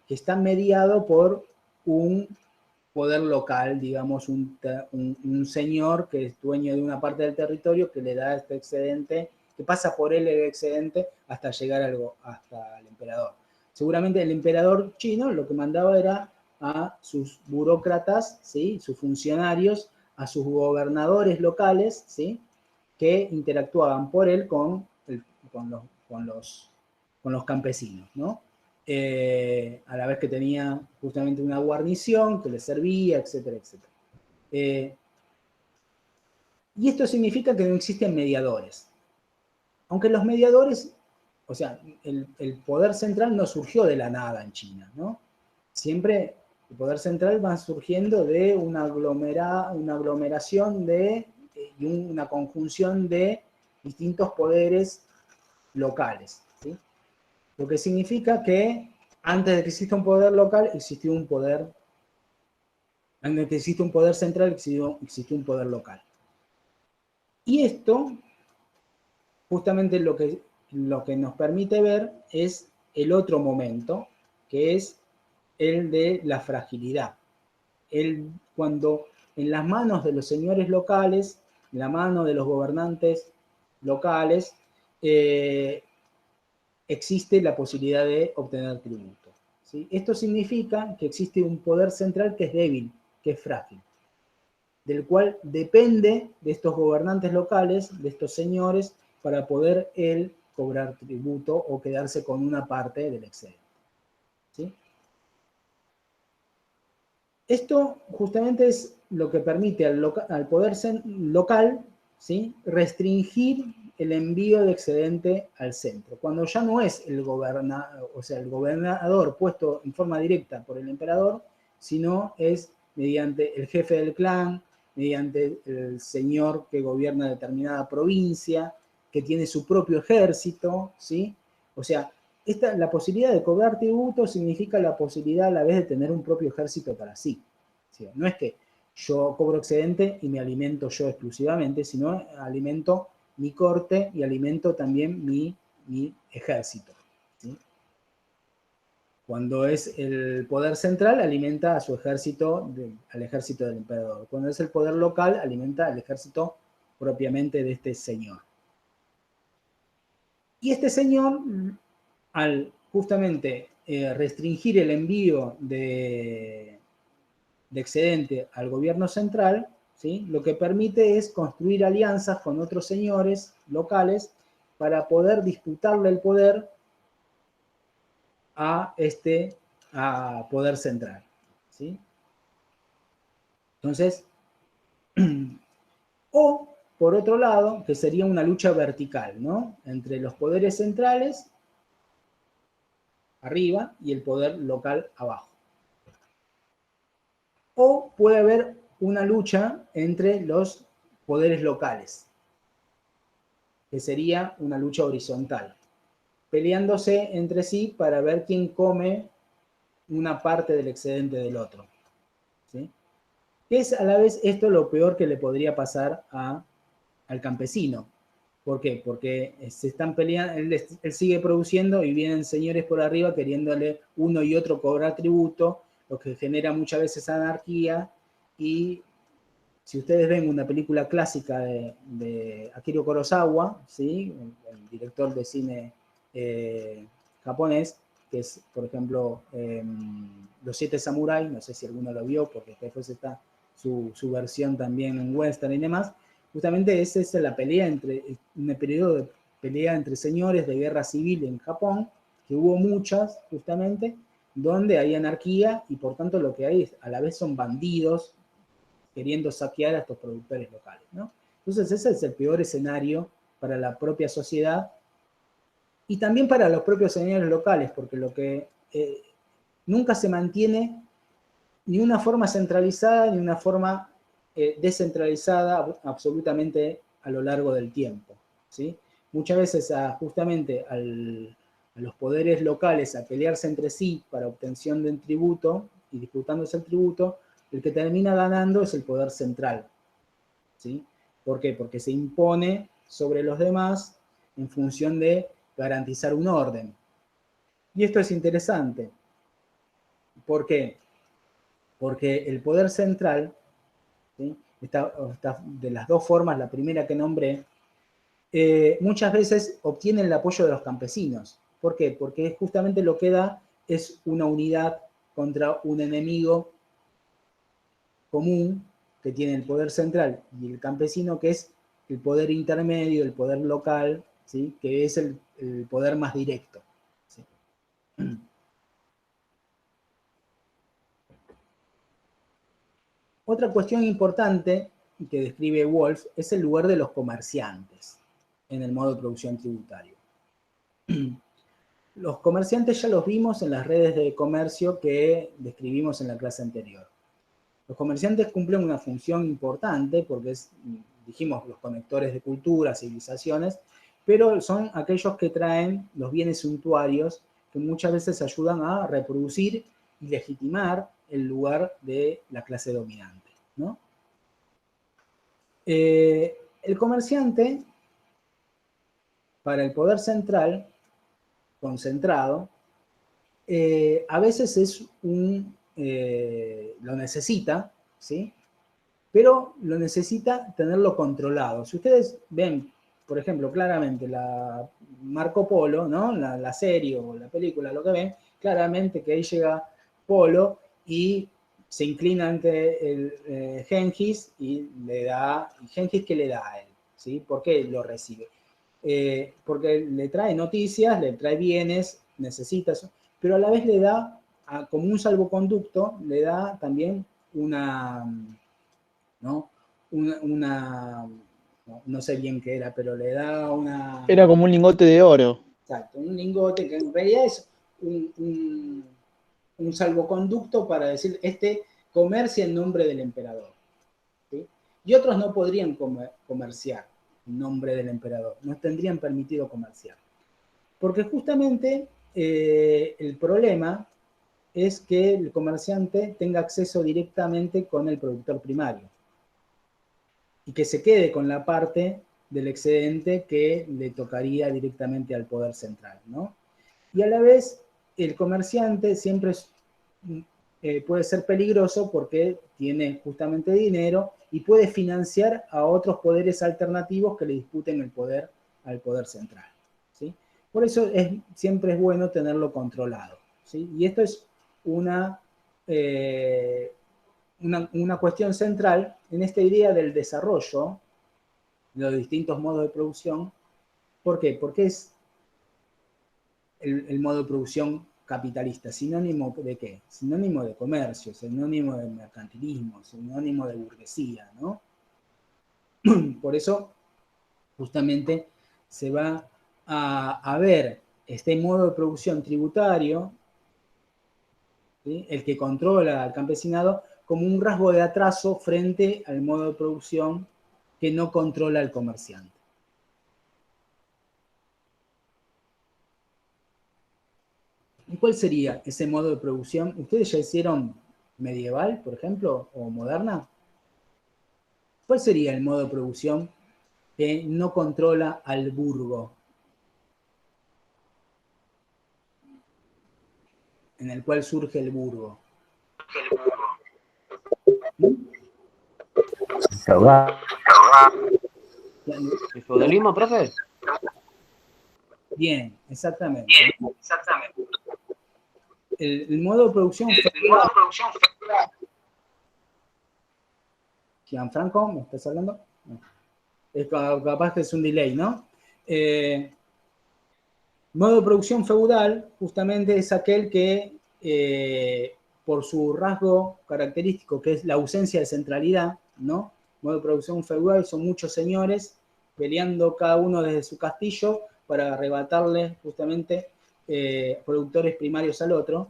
está mediado por un poder local, digamos, un señor que es dueño de una parte del territorio que le da este excedente, que pasa por él el excedente hasta llegar hasta el emperador. Seguramente el emperador chino lo que mandaba era a sus burócratas, ¿sí? Sus funcionarios, a sus gobernadores locales, ¿sí? Que interactuaban por él con los campesinos, ¿no? A la vez que tenía justamente una guarnición que le servía, etcétera, etcétera. Y esto significa que no existen mediadores. Aunque los mediadores, o sea, el poder central no surgió de la nada en China, ¿no? Siempre el poder central va surgiendo de una aglomeración y una conjunción de distintos poderes locales, ¿sí? Lo que significa que antes de que exista un poder local, existió un poder, antes de que exista un poder central, existió un poder local. Y esto, justamente lo que nos permite ver es el otro momento, que es el de la fragilidad. Cuando en las manos de los señores locales, en la mano de los gobernantes locales, existe la posibilidad de obtener tributo, ¿sí? Esto significa que existe un poder central que es débil, que es frágil, del cual depende de estos gobernantes locales, de estos señores, para poder él cobrar tributo o quedarse con una parte del excedente, ¿sí? Esto justamente es lo que permite al poder local, ¿sí? Restringir el envío de excedente al centro. Cuando ya no es el gobernador puesto en forma directa por el emperador, sino es mediante el jefe del clan, mediante el señor que gobierna determinada provincia, que tiene su propio ejército, ¿sí? O sea, la posibilidad de cobrar tributo significa la posibilidad a la vez de tener un propio ejército para sí. ¿Sí? No es que yo cobro excedente y me alimento yo exclusivamente, sino alimento mi corte y alimento también mi ejército, ¿sí? Cuando es el poder central, alimenta a su ejército, al ejército del emperador. Cuando es el poder local, alimenta al ejército propiamente de este señor. Y este señor, al justamente restringir el envío de excedente al gobierno central, ¿sí? Lo que permite es construir alianzas con otros señores locales para poder disputarle el poder a poder central, ¿sí? Entonces, o por otro lado, que sería una lucha vertical, ¿no? Entre los poderes centrales arriba y el poder local abajo. O puede haber una lucha entre los poderes locales, que sería una lucha horizontal, peleándose entre sí para ver quién come una parte del excedente del otro. ¿Sí? Es a la vez esto lo peor que le podría pasar al campesino. ¿Por qué? Porque se están peleando, él sigue produciendo y vienen señores por arriba queriéndole uno y otro cobrar tributo, lo que genera muchas veces anarquía. Y si ustedes ven una película clásica de Akira Kurosawa, ¿sí? El director de cine japonés, que es, por ejemplo, Los Siete Samuráis, no sé si alguno lo vio, porque después está su versión también en western y demás. Justamente esa es la pelea un periodo de pelea entre señores de guerra civil en Japón, que hubo muchas, justamente, donde hay anarquía y por tanto lo que hay a la vez son bandidos queriendo saquear a estos productores locales, ¿no? Entonces ese es el peor escenario para la propia sociedad y también para los propios señores locales, porque lo que nunca se mantiene ni una forma centralizada ni una forma descentralizada absolutamente a lo largo del tiempo, ¿sí? Muchas veces justamente a los poderes locales a pelearse entre sí para obtención del tributo y disputándose el tributo, el que termina ganando es el poder central, ¿sí? ¿Por qué? Porque se impone sobre los demás en función de garantizar un orden. Y esto es interesante. ¿Por qué? Porque el poder central, ¿sí? está de las dos formas, la primera que nombré, muchas veces obtiene el apoyo de los campesinos. ¿Por qué? Porque justamente lo que da es una unidad contra un enemigo común que tiene el poder central y el campesino, que es el poder intermedio, el poder local, ¿sí? Que es el poder más directo, ¿sí? Otra cuestión importante que describe Wolf es el lugar de los comerciantes en el modo de producción tributario. Los comerciantes ya los vimos en las redes de comercio que describimos en la clase anterior. Los comerciantes cumplen una función importante porque dijimos, los conectores de culturas, civilizaciones, pero son aquellos que traen los bienes suntuarios que muchas veces ayudan a reproducir y legitimar el lugar de la clase dominante, ¿no? El comerciante, para el poder central, concentrado, a veces lo necesita, ¿sí? Pero lo necesita tenerlo controlado. Si ustedes ven, por ejemplo, claramente la Marco Polo, ¿no? La serie o la película, lo que ven, claramente que ahí llega Polo y se inclina ante el Gengis y le da, Gengis, ¿qué le da a él? ¿Sí? ¿Por qué lo recibe? Porque le trae noticias, le trae bienes, necesita eso, pero a la vez le da, como un salvoconducto, le da también ¿no? No sé bien qué era, pero le da una... Era como un lingote de oro. Exacto, un lingote que en realidad es un salvoconducto para decir, comercia en nombre del emperador, ¿sí? Y otros no podrían comerciar en nombre del emperador, no tendrían permitido comerciar. Porque justamente el problema es que el comerciante tenga acceso directamente con el productor primario y que se quede con la parte del excedente que le tocaría directamente al poder central, ¿no? Y a la vez, el comerciante siempre puede ser peligroso porque tiene justamente dinero y puede financiar a otros poderes alternativos que le disputen el poder al poder central, ¿sí? Por eso siempre es bueno tenerlo controlado, ¿sí? Y esto es una cuestión central en esta idea del desarrollo de los distintos modos de producción. ¿Por qué? Porque es el modo de producción capitalista, ¿sinónimo de qué? Sinónimo de comercio, sinónimo de mercantilismo, sinónimo de burguesía, ¿no? Por eso, justamente, se va a ver este modo de producción tributario, ¿sí?, el que controla al campesinado, como un rasgo de atraso frente al modo de producción que no controla al comerciante. ¿Y cuál sería ese modo de producción? ¿Ustedes ya hicieron medieval, por ejemplo, o moderna? ¿Cuál sería el modo de producción que no controla al burgo? En el cual surge el burgo. ¿El feudalismo, profe? Bien, exactamente. El modo de producción feudal. Gianfranco, ¿me estás hablando? No. Es capaz que es un delay, ¿no? Modo de producción feudal justamente es aquel que, por su rasgo característico, que es la ausencia de centralidad, ¿no? Modo de producción feudal son muchos señores peleando cada uno desde su castillo para arrebatarle justamente productores primarios al otro.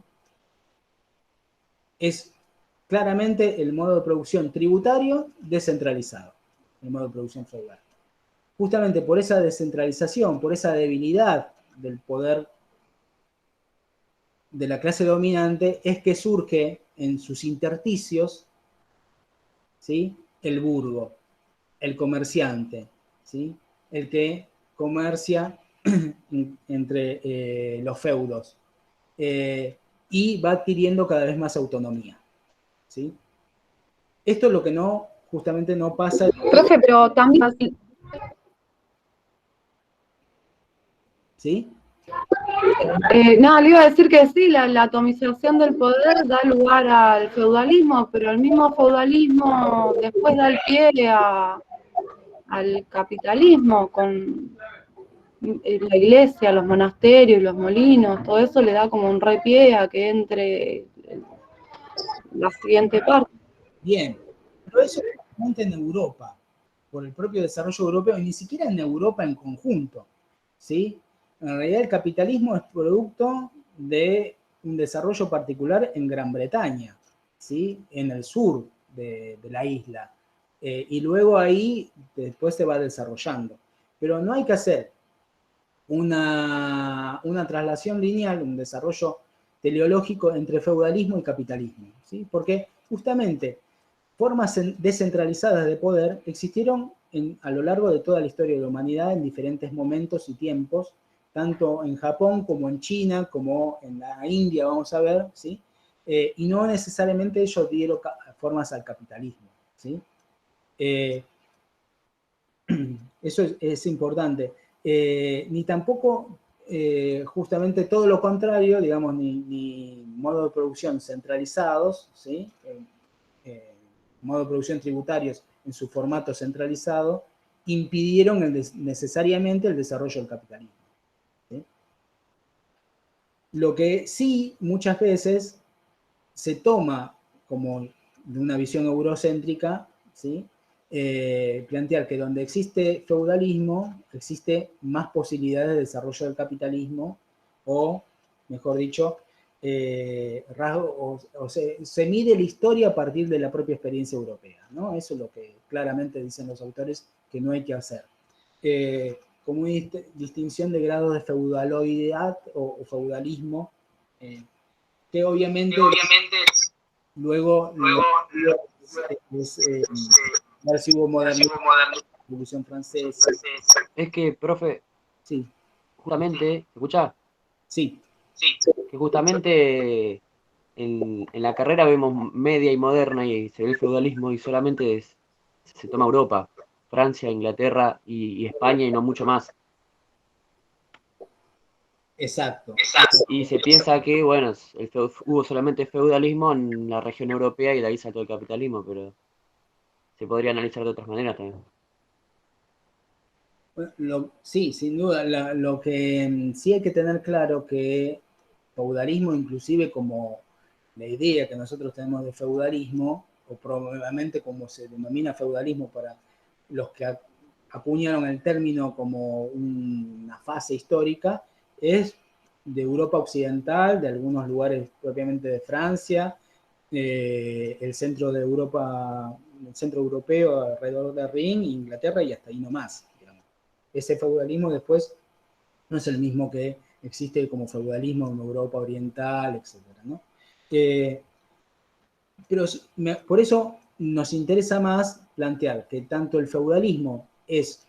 Es claramente el modo de producción tributario descentralizado, el modo de producción feudal. Justamente por esa descentralización, por esa debilidad del poder de la clase dominante, es que surge en sus intersticios, ¿sí?, el burgo, el comerciante, ¿sí?, el que comercia entre los feudos, y va adquiriendo cada vez más autonomía, ¿sí? Esto es lo que no, justamente no pasa. Profe, pero también... ¿Sí? No, le iba a decir que sí, la atomización del poder da lugar al feudalismo, pero el mismo feudalismo después da el pie al capitalismo, con la iglesia, los monasterios, los molinos, todo eso le da como un repié a que entre la siguiente parte. Bien, pero eso es justamente en Europa, por el propio desarrollo europeo, y ni siquiera en Europa en conjunto, ¿sí? En realidad el capitalismo es producto de un desarrollo particular en Gran Bretaña, ¿sí?, en el sur de la isla, y luego ahí después se va desarrollando. Pero no hay que hacer una traslación lineal, un desarrollo teleológico entre feudalismo y capitalismo, ¿sí? Porque justamente formas descentralizadas de poder existieron a lo largo de toda la historia de la humanidad en diferentes momentos y tiempos, tanto en Japón como en China, como en la India, vamos a ver, ¿sí? Y no necesariamente ellos dieron formas al capitalismo, ¿sí? Eso es importante. Ni tampoco, justamente todo lo contrario, digamos, ni modo de producción centralizados, ¿sí?, modo de producción tributarios en su formato centralizado, impidieron necesariamente el desarrollo del capitalismo, ¿sí? Lo que sí muchas veces se toma como de una visión eurocéntrica, ¿sí?, plantear que donde existe feudalismo, existe más posibilidades de desarrollo del capitalismo, o, mejor dicho, se mide la historia a partir de la propia experiencia europea, ¿no? Eso es lo que claramente dicen los autores que no hay que hacer. Como una distinción de grados de feudaloidad o feudalismo, que obviamente luego ver si hubo modernismo, Revolución Francesa. Es que, profe, Sí, justamente, ¿escuchá? sí, Que justamente en la carrera vemos media y moderna y se ve el feudalismo y solamente se toma Europa, Francia, Inglaterra y España y no mucho más. exacto. Y se piensa que, bueno, hubo solamente feudalismo en la región europea y de ahí saltó el capitalismo, pero se podría analizar de otras maneras también. Sí, sin duda. Lo que sí hay que tener claro que, feudalismo, inclusive como la idea que nosotros tenemos de feudalismo, o probablemente como se denomina feudalismo para los que acuñaron el término como una fase histórica, es de Europa occidental, de algunos lugares propiamente de Francia, el centro de Europa, el centro europeo alrededor de Rin, Inglaterra y hasta ahí nomás. Digamos. Ese feudalismo después no es el mismo que existe como feudalismo en Europa oriental, etc. ¿no? Pero por eso nos interesa más plantear que tanto el feudalismo es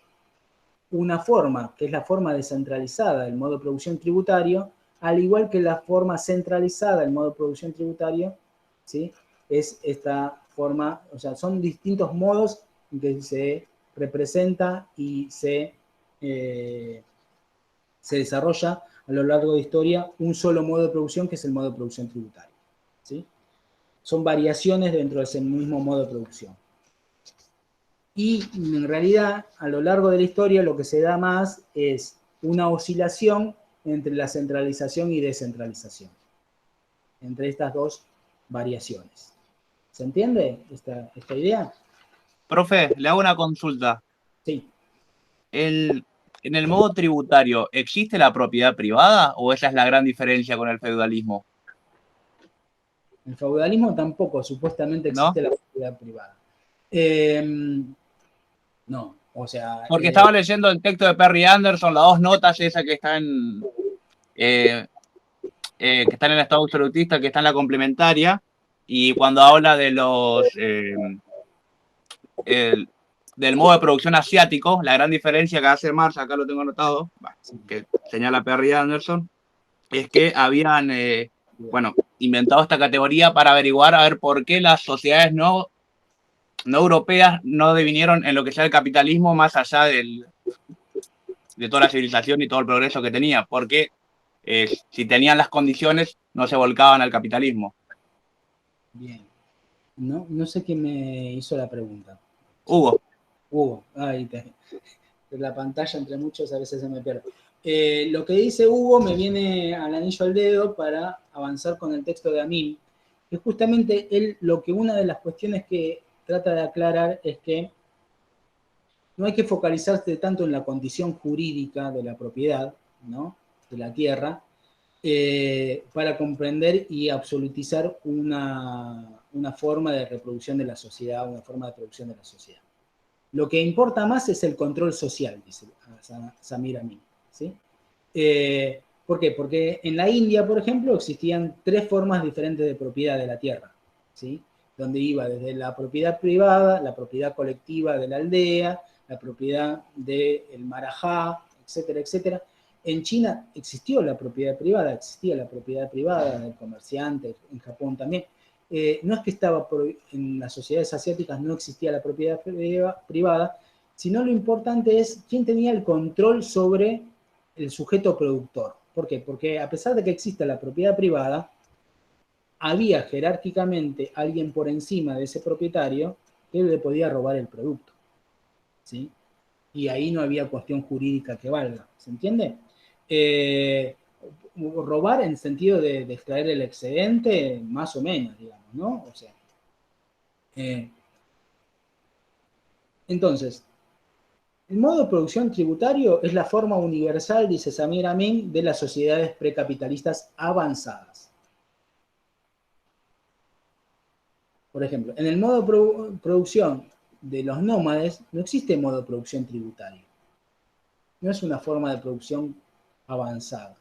una forma, que es la forma descentralizada del modo de producción tributario, al igual que la forma centralizada del modo de producción tributario, ¿sí? Es esta forma, o sea, son distintos modos en que se representa y se desarrolla a lo largo de la historia un solo modo de producción, que es el modo de producción tributario, ¿sí? Son variaciones dentro de ese mismo modo de producción. Y en realidad, a lo largo de la historia, lo que se da más es una oscilación entre la centralización y descentralización, entre estas dos variaciones. ¿Se entiende esta idea? Profe, le hago una consulta. Sí. En el modo tributario, ¿existe la propiedad privada o esa es la gran diferencia con el feudalismo? En el feudalismo tampoco, supuestamente existe la propiedad privada. No, o sea... Porque estaba leyendo el texto de Perry Anderson, las dos notas esas que están que están en el estado absolutista, que está en la complementaria, y cuando habla de los del modo de producción asiático, la gran diferencia que hace Marx, acá lo tengo anotado, que señala Perry Anderson, es que habían inventado esta categoría para averiguar a ver por qué las sociedades no europeas no devinieron en lo que sea el capitalismo más allá de toda la civilización y todo el progreso que tenía, porque si tenían las condiciones no se volcaban al capitalismo. Bien. No sé quién me hizo la pregunta. Hugo. Hugo, ahí la pantalla entre muchos a veces se me pierde. Lo que dice Hugo me viene al anillo al dedo para avanzar con el texto de Amin, que justamente una de las cuestiones que trata de aclarar es que no hay que focalizarse tanto en la condición jurídica de la propiedad, ¿no?, de la tierra, para comprender y absolutizar una forma de reproducción de la sociedad, una forma de producción de la sociedad. Lo que importa más es el control social, dice Samir Amin, ¿sí? ¿Por qué? Porque en la India, por ejemplo, existían 3 formas diferentes de propiedad de la tierra, ¿sí? Donde iba desde la propiedad privada, la propiedad colectiva de la aldea, la propiedad del marajá, etcétera, etcétera. En China existía la propiedad privada del comerciante, en Japón también. No es que en las sociedades asiáticas no existía la propiedad privada, sino lo importante es quién tenía el control sobre el sujeto productor. ¿Por qué? Porque a pesar de que exista la propiedad privada, había jerárquicamente alguien por encima de ese propietario que le podía robar el producto, ¿sí? Y ahí no había cuestión jurídica que valga, ¿se entiende? Robar en sentido de extraer el excedente, más o menos, digamos, ¿no? O sea, entonces, el modo de producción tributario es la forma universal, dice Samir Amin, de las sociedades precapitalistas avanzadas. Por ejemplo, en el modo de producción de los nómades no existe modo de producción tributario. No es una forma de producción avanzada.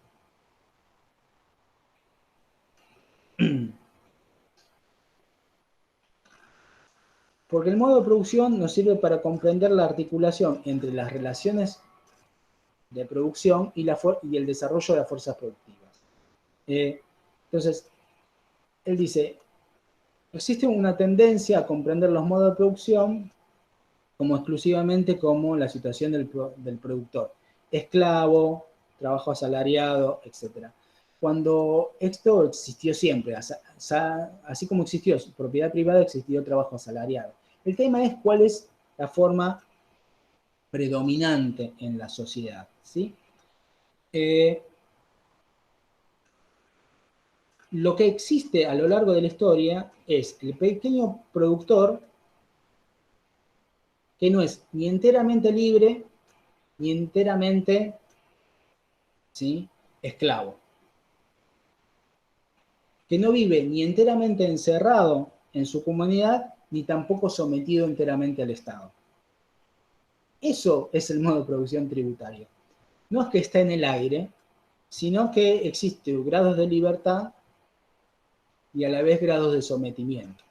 Porque el modo de producción nos sirve para comprender la articulación entre las relaciones de producción y el desarrollo de las fuerzas productivas. Entonces, él dice, existe una tendencia a comprender los modos de producción como exclusivamente como la situación del productor. Esclavo, trabajo asalariado, etc. Cuando esto existió siempre, así como existió propiedad privada, existió trabajo asalariado. El tema es cuál es la forma predominante en la sociedad, ¿sí? lo que existe a lo largo de la historia es el pequeño productor que no es ni enteramente libre ni enteramente, ¿sí?, esclavo, que no vive ni enteramente encerrado en su comunidad ni tampoco sometido enteramente al Estado. Eso es el modo de producción tributario. No es que está en el aire, sino que existen grados de libertad y a la vez grados de sometimiento.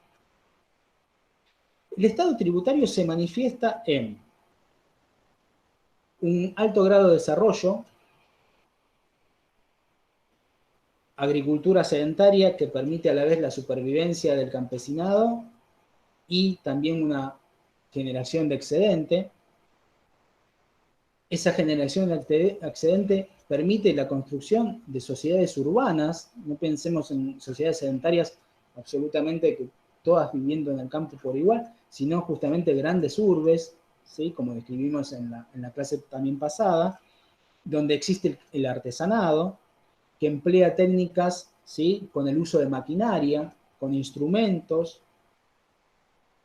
El Estado tributario se manifiesta en un alto grado de desarrollo, agricultura sedentaria que permite a la vez la supervivencia del campesinado y también una generación de excedente. Esa generación de excedente permite la construcción de sociedades urbanas. No pensemos en sociedades sedentarias absolutamente que todas viviendo en el campo por igual, sino justamente grandes urbes, ¿sí?, como describimos en la clase también pasada, donde existe el artesanado, que emplea técnicas, ¿sí?, con el uso de maquinaria, con instrumentos,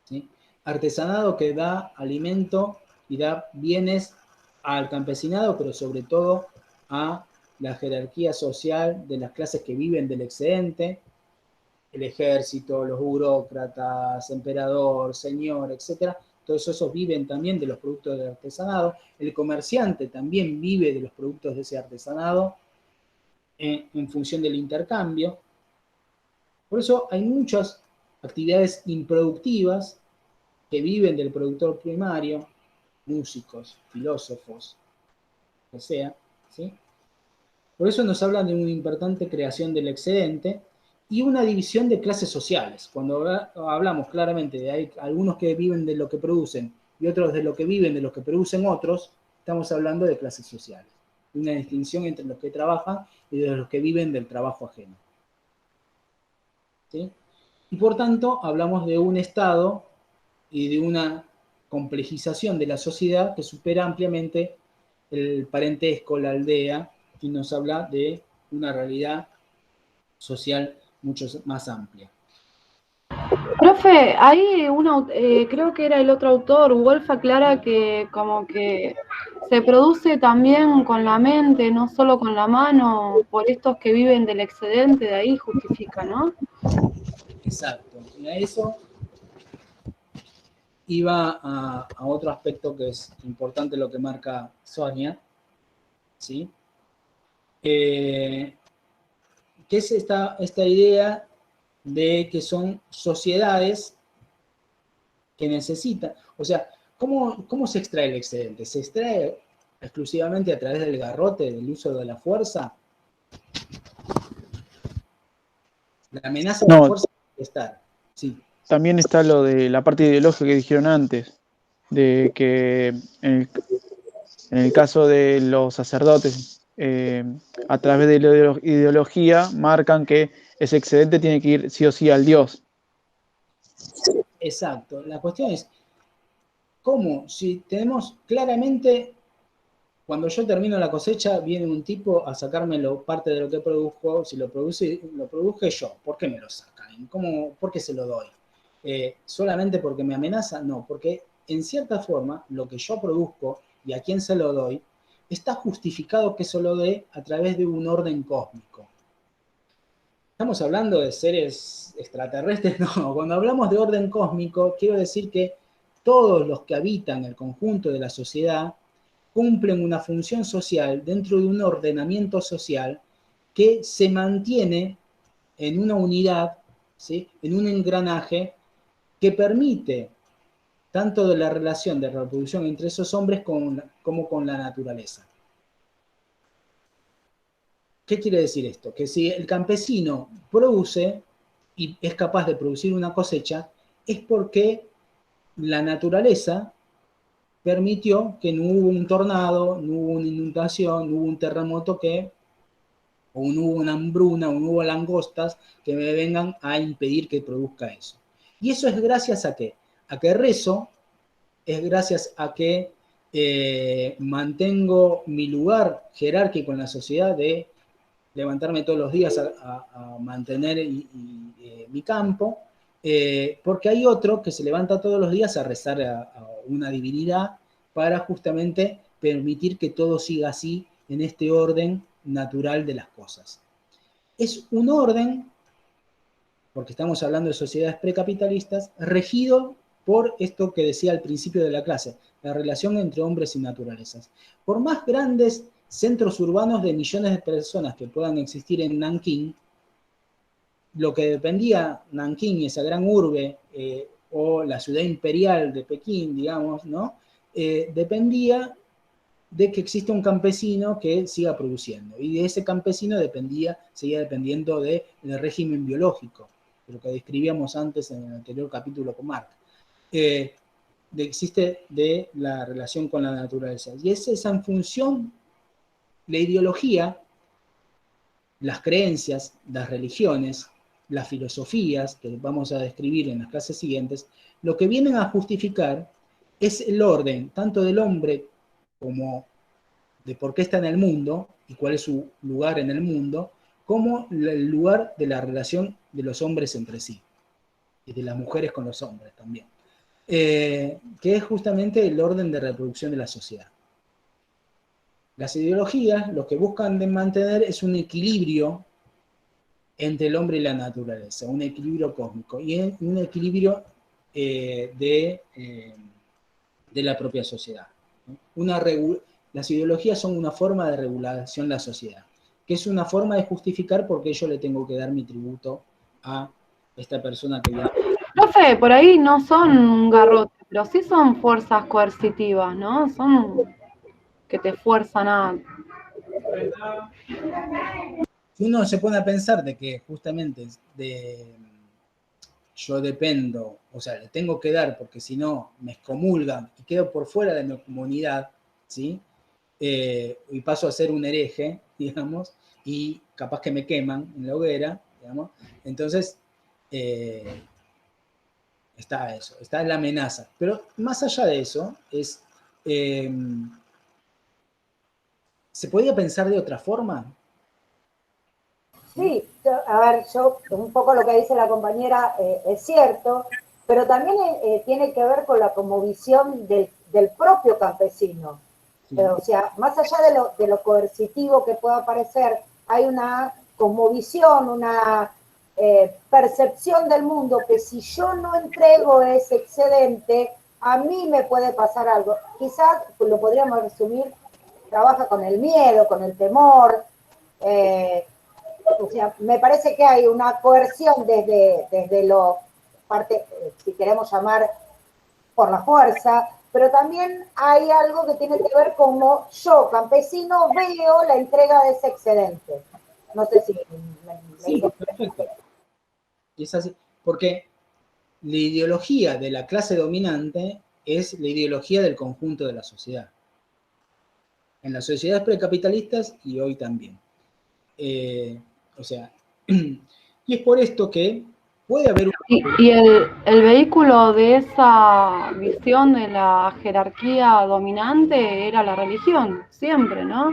¿sí? Artesanado que da alimento y da bienes al campesinado, pero sobre todo a la jerarquía social de las clases que viven del excedente, el ejército, los burócratas, emperador, señor, etc. Todos esos viven también de los productos del artesanado. El comerciante también vive de los productos de ese artesanado en función del intercambio. Por eso hay muchas actividades improductivas que viven del productor primario, músicos, filósofos, o sea, ¿sí? Por eso nos hablan de una importante creación del excedente y una división de clases sociales. Cuando hablamos claramente de hay algunos que viven de lo que producen y otros de lo que viven de lo que producen otros, estamos hablando de clases sociales. Una distinción entre los que trabajan y de los que viven del trabajo ajeno. ¿Sí? Y por tanto, hablamos de un Estado y de una complejización de la sociedad que supera ampliamente el parentesco, la aldea, y nos habla de una realidad social mucho más amplia. Profe, ahí creo que era el otro autor, Wolf, aclara que como que se produce también con la mente, no solo con la mano, por estos que viven del excedente, de ahí justifica, ¿no? Exacto. Y a eso iba a otro aspecto que es importante, lo que marca Sonia, ¿sí? Que es esta idea de que son sociedades que necesitan, o sea, ¿cómo se extrae el excedente? ¿Se extrae exclusivamente a través del garrote, del uso de la fuerza? La amenaza de la fuerza puede estar, sí. También está lo de la parte ideológica que dijeron antes, de que en el caso de los sacerdotes, a través de la ideología, marcan que ese excedente tiene que ir sí o sí al Dios. Exacto. La cuestión es, ¿cómo? Si tenemos claramente, cuando yo termino la cosecha, viene un tipo a sacarme parte de lo que produjo, si lo produje yo, ¿por qué me lo sacan? ¿Por qué se lo doy? ¿Solamente porque me amenaza? No, porque en cierta forma, lo que yo produzco y a quién se lo doy, está justificado que se lo dé a través de un orden cósmico. ¿Estamos hablando de seres extraterrestres? No, cuando hablamos de orden cósmico, quiero decir que todos los que habitan el conjunto de la sociedad cumplen una función social dentro de un ordenamiento social que se mantiene en una unidad, ¿sí?, en un engranaje que permite tanto de la relación de reproducción entre esos hombres como con la naturaleza. ¿Qué quiere decir esto? Que si el campesino produce y es capaz de producir una cosecha, es porque la naturaleza permitió que no hubo un tornado, no hubo una inundación, no hubo un terremoto o no hubo una hambruna, o no hubo langostas que me vengan a impedir que produzca eso. Y eso es gracias a ¿qué? A que rezo, es gracias a que mantengo mi lugar jerárquico en la sociedad de levantarme todos los días a mantener mi campo, porque hay otro que se levanta todos los días a rezar a una divinidad para justamente permitir que todo siga así en este orden natural de las cosas. Es un orden, porque estamos hablando de sociedades precapitalistas, regido por esto que decía al principio de la clase, la relación entre hombres y naturalezas. Por más grandes centros urbanos de millones de personas que puedan existir en Nankín, lo que dependía Nankín, esa gran urbe, o la ciudad imperial de Pekín, digamos, ¿no? Dependía de que exista un campesino que siga produciendo. Y de ese campesino seguía dependiendo del régimen biológico, de lo que describíamos antes en el anterior capítulo con Marc. Existe de la relación con la naturaleza. Y es esa en función, la ideología, las creencias, las religiones, las filosofías, que vamos a describir en las clases siguientes, lo que vienen a justificar es el orden, tanto del hombre como de por qué está en el mundo y cuál es su lugar en el mundo, como el lugar de la relación de los hombres entre sí, y de las mujeres con los hombres también, que es justamente el orden de reproducción de la sociedad. Las ideologías lo que buscan de mantener es un equilibrio entre el hombre y la naturaleza, un equilibrio cósmico, y un equilibrio de la propia sociedad. Las ideologías son una forma de regulación de la sociedad, que es una forma de justificar por qué yo le tengo que dar mi tributo a esta persona que viene. Profe, por ahí no son un garrote, pero sí son fuerzas coercitivas, ¿no? Son que te fuerzan a... Si uno se pone a pensar de que justamente yo dependo, o sea, le tengo que dar porque si no me excomulgan y quedo por fuera de mi comunidad, ¿sí? Y paso a ser un hereje, digamos, y capaz que me queman en la hoguera, digamos, entonces está eso, está la amenaza. Pero más allá de eso, ¿se podía pensar de otra forma? Sí, a ver, yo un poco lo que dice la compañera es cierto, pero también tiene que ver con la cosmovisión del propio campesino. Sí. O sea, más allá de lo coercitivo que pueda parecer, hay una cosmovisión, una percepción del mundo que si yo no entrego ese excedente, a mí me puede pasar algo. Quizás lo podríamos resumir, trabaja con el miedo, con el temor. O sea, me parece que hay una coerción desde lo parte, si queremos llamar por la fuerza, pero también hay algo que tiene que ver con cómo yo, campesino, veo la entrega de ese excedente. No sé si Sí, perfecto. Y es así, porque la ideología de la clase dominante es la ideología del conjunto de la sociedad. En las sociedades precapitalistas y hoy también. O sea, y es por esto que puede haber... Y el vehículo de esa visión de la jerarquía dominante era la religión, siempre, ¿no?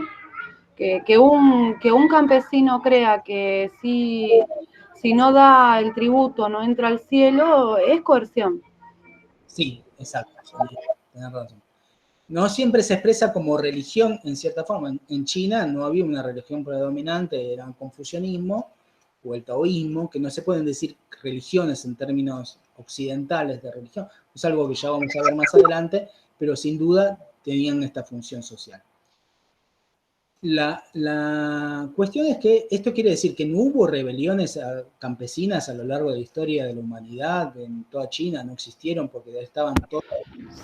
Que un campesino crea que si no da el tributo no entra al cielo, es coerción. Sí, exacto, tenés razón. No siempre se expresa como religión en cierta forma. En China no había una religión predominante, era el confucianismo o el taoísmo, que no se pueden decir religiones en términos occidentales de religión. Es algo que ya vamos a ver más adelante, pero sin duda tenían esta función social. La cuestión es que esto quiere decir que no hubo rebeliones campesinas a lo largo de la historia de la humanidad, en toda China no existieron porque estaban todos...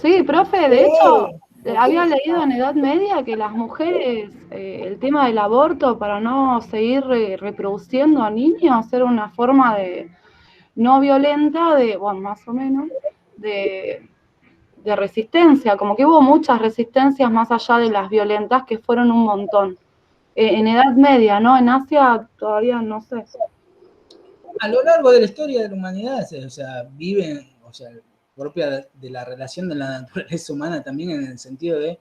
Sí, profe, de hecho, había leído en Edad Media que las mujeres, el tema del aborto para no seguir reproduciendo a niños era una forma de no violenta, bueno, más o menos, de resistencia, como que hubo muchas resistencias más allá de las violentas que fueron un montón. En Edad Media, ¿no? En Asia todavía no sé. A lo largo de la historia de la humanidad, o sea, viven, o sea, propia de la relación de la naturaleza humana también en el sentido de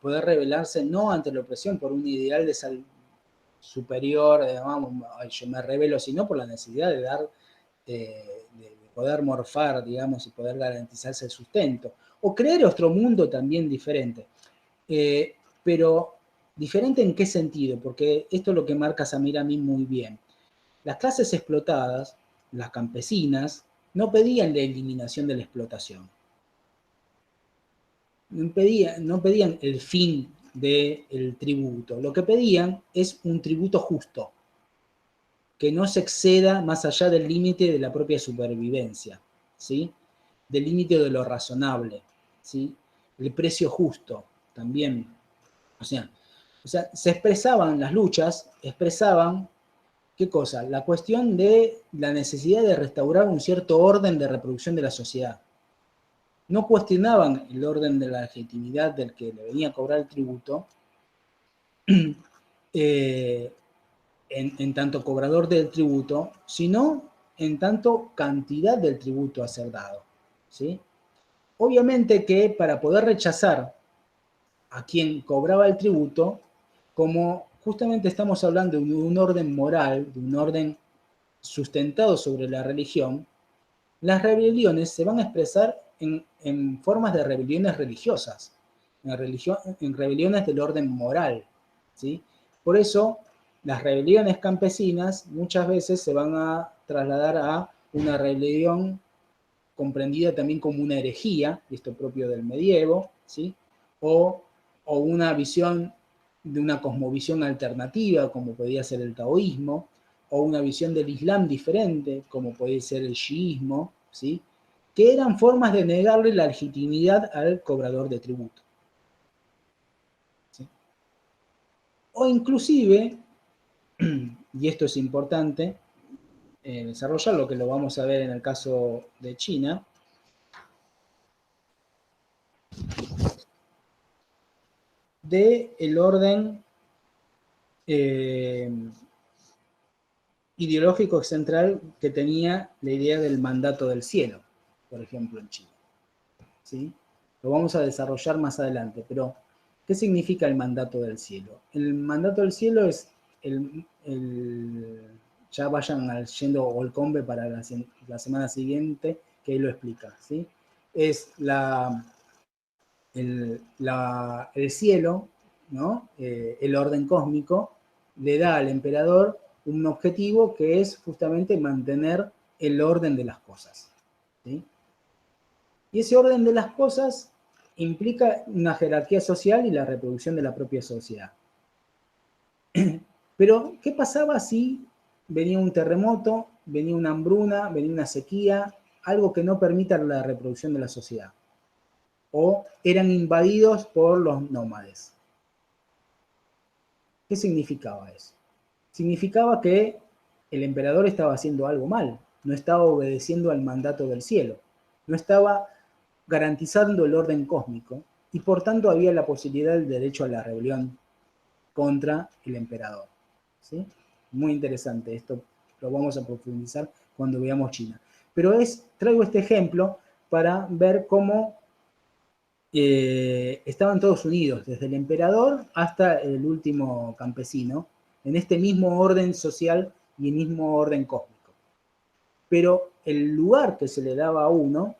poder rebelarse no ante la opresión por un ideal superior, vamos, yo me rebelo, sino por la necesidad de dar, de poder morfar, digamos, y poder garantizarse el sustento. O crear otro mundo también diferente. Pero diferente en qué sentido, porque esto es lo que marca Samir Amin muy bien. Las clases explotadas, las campesinas, no pedían la eliminación de la explotación. No pedían el fin del tributo. Lo que pedían es un tributo justo, que no se exceda más allá del límite de la propia supervivencia, ¿sí? Del límite de lo razonable, ¿sí? El precio justo también. O sea, se expresaban las luchas, expresaban, ¿qué cosa? La cuestión de la necesidad de restaurar un cierto orden de reproducción de la sociedad. No cuestionaban el orden de la legitimidad del que le venía a cobrar el tributo, en tanto cobrador del tributo, sino en tanto cantidad del tributo a ser dado, ¿sí? Obviamente que para poder rechazar a quien cobraba el tributo, como justamente estamos hablando de un orden moral, de un orden sustentado sobre la religión, las rebeliones se van a expresar en formas de rebeliones religiosas, en rebeliones del orden moral, ¿sí? Por eso, las rebeliones campesinas muchas veces se van a trasladar a una rebelión comprendida también como una herejía, esto propio del medievo, ¿sí? O una visión de una cosmovisión alternativa, como podía ser el taoísmo, o una visión del Islam diferente, como puede ser el chiismo, ¿sí? Que eran formas de negarle la legitimidad al cobrador de tributo, ¿sí? O inclusive, y esto es importante desarrollarlo, que lo vamos a ver en el caso de China, del orden ideológico central que tenía la idea del mandato del cielo, por ejemplo, en China, ¿sí? Lo vamos a desarrollar más adelante, pero ¿qué significa el mandato del cielo? El mandato del cielo es ya vayan yendo a Olcombe para la semana siguiente, que ahí lo explica, ¿sí? Es el cielo, ¿no? El orden cósmico, le da al emperador un objetivo que es justamente mantener el orden de las cosas, ¿sí? Y ese orden de las cosas implica una jerarquía social y la reproducción de la propia sociedad. Pero, ¿qué pasaba si venía un terremoto, venía una hambruna, venía una sequía, algo que no permita la reproducción de la sociedad? O eran invadidos por los nómades. ¿Qué significaba eso? Significaba que el emperador estaba haciendo algo mal, no estaba obedeciendo al mandato del cielo, no estaba garantizando el orden cósmico, y por tanto había la posibilidad del derecho a la rebelión contra el emperador, ¿sí? Muy interesante, esto lo vamos a profundizar cuando veamos China. Pero traigo este ejemplo para ver cómo estaban todos unidos, desde el emperador hasta el último campesino, en este mismo orden social y el mismo orden cósmico. Pero el lugar que se le daba a uno,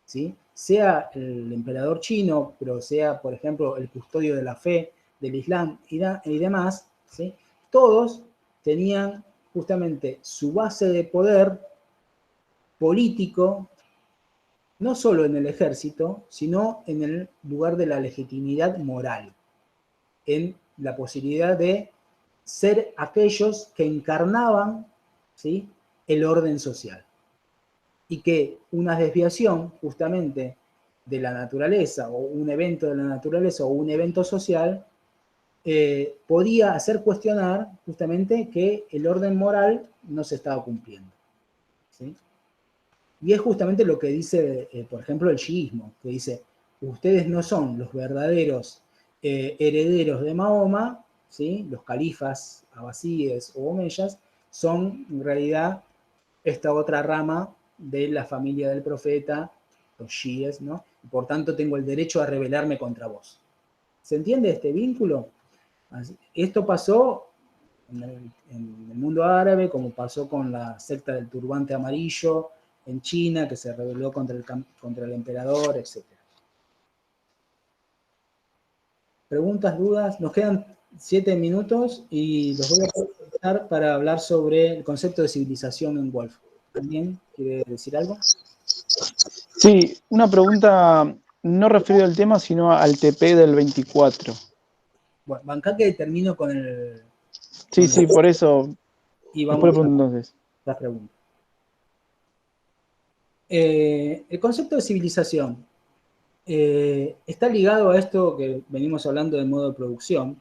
¿sí? Sea el emperador chino, pero sea, por ejemplo, el custodio de la fe, del Islam y demás, ¿sí? Todos tenían justamente su base de poder político, no solo en el ejército, sino en el lugar de la legitimidad moral, en la posibilidad de ser aquellos que encarnaban, ¿sí?, el orden social. Y que una desviación justamente de la naturaleza, o un evento de la naturaleza, o un evento social, podía hacer cuestionar justamente que el orden moral no se estaba cumpliendo, ¿sí? Y es justamente lo que dice, por ejemplo, el chiismo, que dice, ustedes no son los verdaderos herederos de Mahoma, ¿sí? Los califas abasíes o omeyas, son en realidad esta otra rama de la familia del profeta, los chiíes, ¿no? Y por tanto tengo el derecho a rebelarme contra vos. ¿Se entiende este vínculo? Esto pasó en el mundo árabe, como pasó con la secta del turbante amarillo en China, que se rebeló contra el emperador, etc. ¿Preguntas, dudas? Nos quedan 7 minutos y los voy a aprovechar para hablar sobre el concepto de civilización en Wolff. ¿Alguien quiere decir algo? Sí, una pregunta no referida al tema, sino al TP del 24. Bueno, bancá que termino con el... Sí, por eso. Y Después vamos le pregunto entonces. las preguntas. El concepto de civilización está ligado a esto que venimos hablando del modo de producción,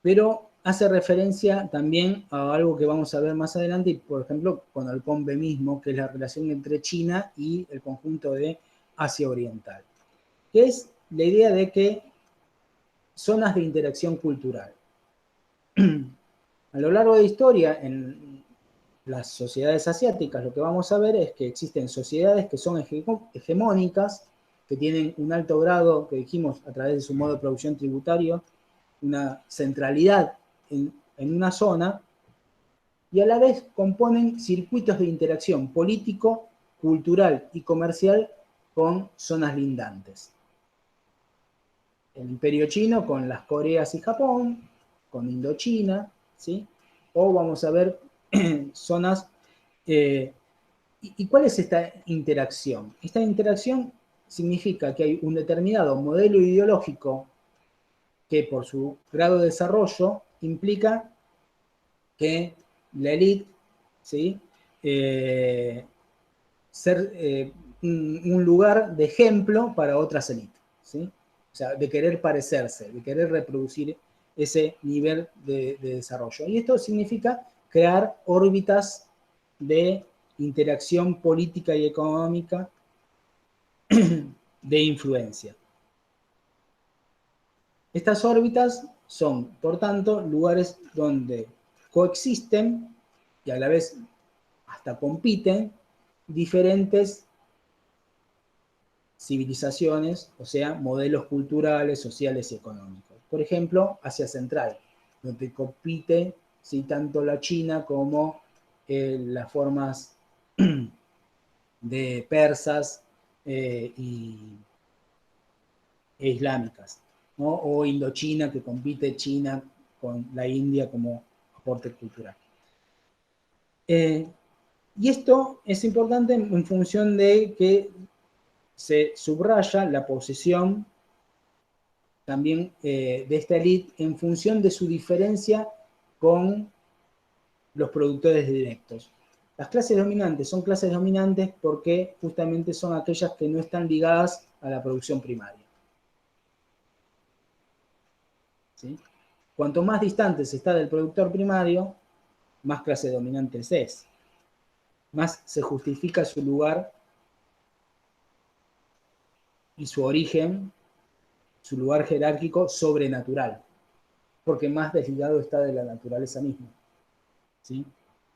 pero hace referencia también a algo que vamos a ver más adelante, por ejemplo, con el CONVE mismo, que es la relación entre China y el conjunto de Asia Oriental, que es la idea de que zonas de interacción cultural. A lo largo de la historia, en las sociedades asiáticas, lo que vamos a ver es que existen sociedades que son hegemónicas, que tienen un alto grado, que dijimos, a través de su modo de producción tributario, una centralidad en una zona, y a la vez componen circuitos de interacción político, cultural y comercial con zonas lindantes. El Imperio Chino con las Coreas y Japón, con Indochina, ¿sí? O vamos a ver zonas... ¿Y cuál es esta interacción? Esta interacción significa que hay un determinado modelo ideológico que por su grado de desarrollo implica que la élite, ¿sí? Ser un lugar de ejemplo para otras élites, ¿sí? O sea, de querer parecerse, de querer reproducir ese nivel de desarrollo. Y esto significa crear órbitas de interacción política y económica de influencia. Estas órbitas son, por tanto, lugares donde coexisten y a la vez hasta compiten diferentes civilizaciones, o sea, modelos culturales, sociales y económicos. Por ejemplo, Asia Central, donde compite, ¿sí?, tanto la China como las formas de persas e islámicas, ¿no? O Indochina, que compite China con la India como aporte cultural. Y esto es importante en función de que se subraya la posición también de esta élite en función de su diferencia con los productores directos. Las clases dominantes son clases dominantes porque justamente son aquellas que no están ligadas a la producción primaria. ¿Sí? Cuanto más distante se está del productor primario, más clase dominante es. Más se justifica su lugar y su origen, su lugar jerárquico sobrenatural, porque más desligado está de la naturaleza misma. ¿Sí?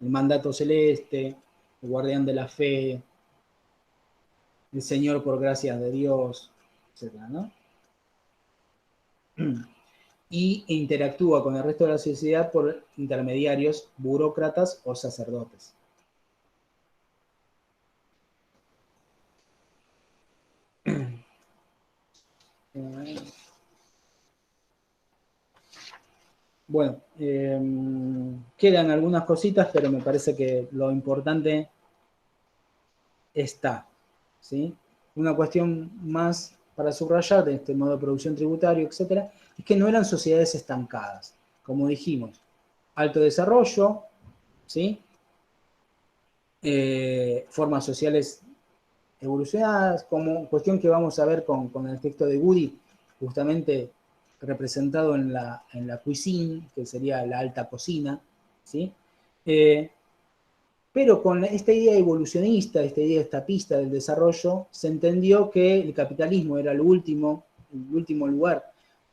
El mandato celeste, el guardián de la fe, el Señor por gracias de Dios, etc., ¿no? Y interactúa con el resto de la sociedad por intermediarios, burócratas o sacerdotes. Bueno, quedan algunas cositas, pero me parece que lo importante está, ¿sí? Una cuestión más para subrayar de este modo de producción tributario, etcétera, es que no eran sociedades estancadas. Como dijimos, alto desarrollo, ¿sí? Formas sociales evolucionadas, como cuestión que vamos a ver con el texto de Woody, justamente representado en la cuisine, que sería la alta cocina, ¿sí? Pero con esta idea evolucionista, esta idea estapista del desarrollo, se entendió que el capitalismo era el último lugar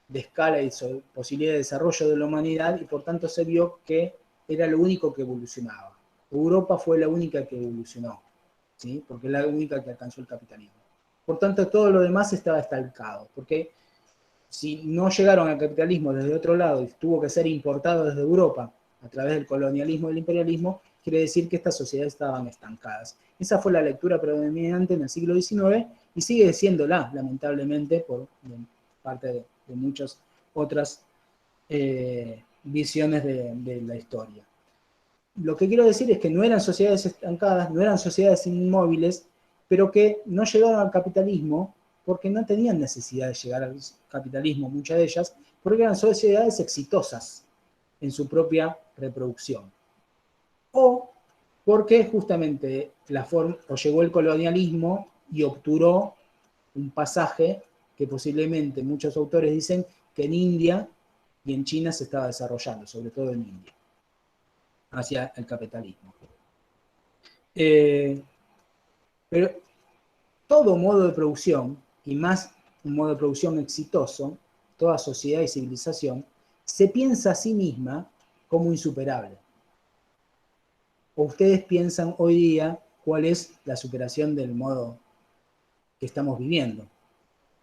de escala y posibilidad de desarrollo de la humanidad, y por tanto se vio que era lo único que evolucionaba. Europa fue la única que evolucionó, ¿sí? Porque es la única que alcanzó el capitalismo. Por tanto, todo lo demás estaba estancado, porque si no llegaron al capitalismo desde otro lado y tuvo que ser importado desde Europa a través del colonialismo y del imperialismo, quiere decir que estas sociedades estaban estancadas. Esa fue la lectura predominante en el siglo XIX y sigue siéndola, lamentablemente, por parte de muchas otras visiones de la historia. Lo que quiero decir es que no eran sociedades estancadas, no eran sociedades inmóviles, pero que no llegaron al capitalismo porque no tenían necesidad de llegar al capitalismo, muchas de ellas, porque eran sociedades exitosas en su propia reproducción. O porque justamente o llegó el colonialismo y obturó un pasaje que posiblemente muchos autores dicen que en India y en China se estaba desarrollando, sobre todo en India, hacia el capitalismo. Pero todo modo de producción, y más un modo de producción exitoso, toda sociedad y civilización, se piensa a sí misma como insuperable. ¿O ustedes piensan hoy día cuál es la superación del modo que estamos viviendo?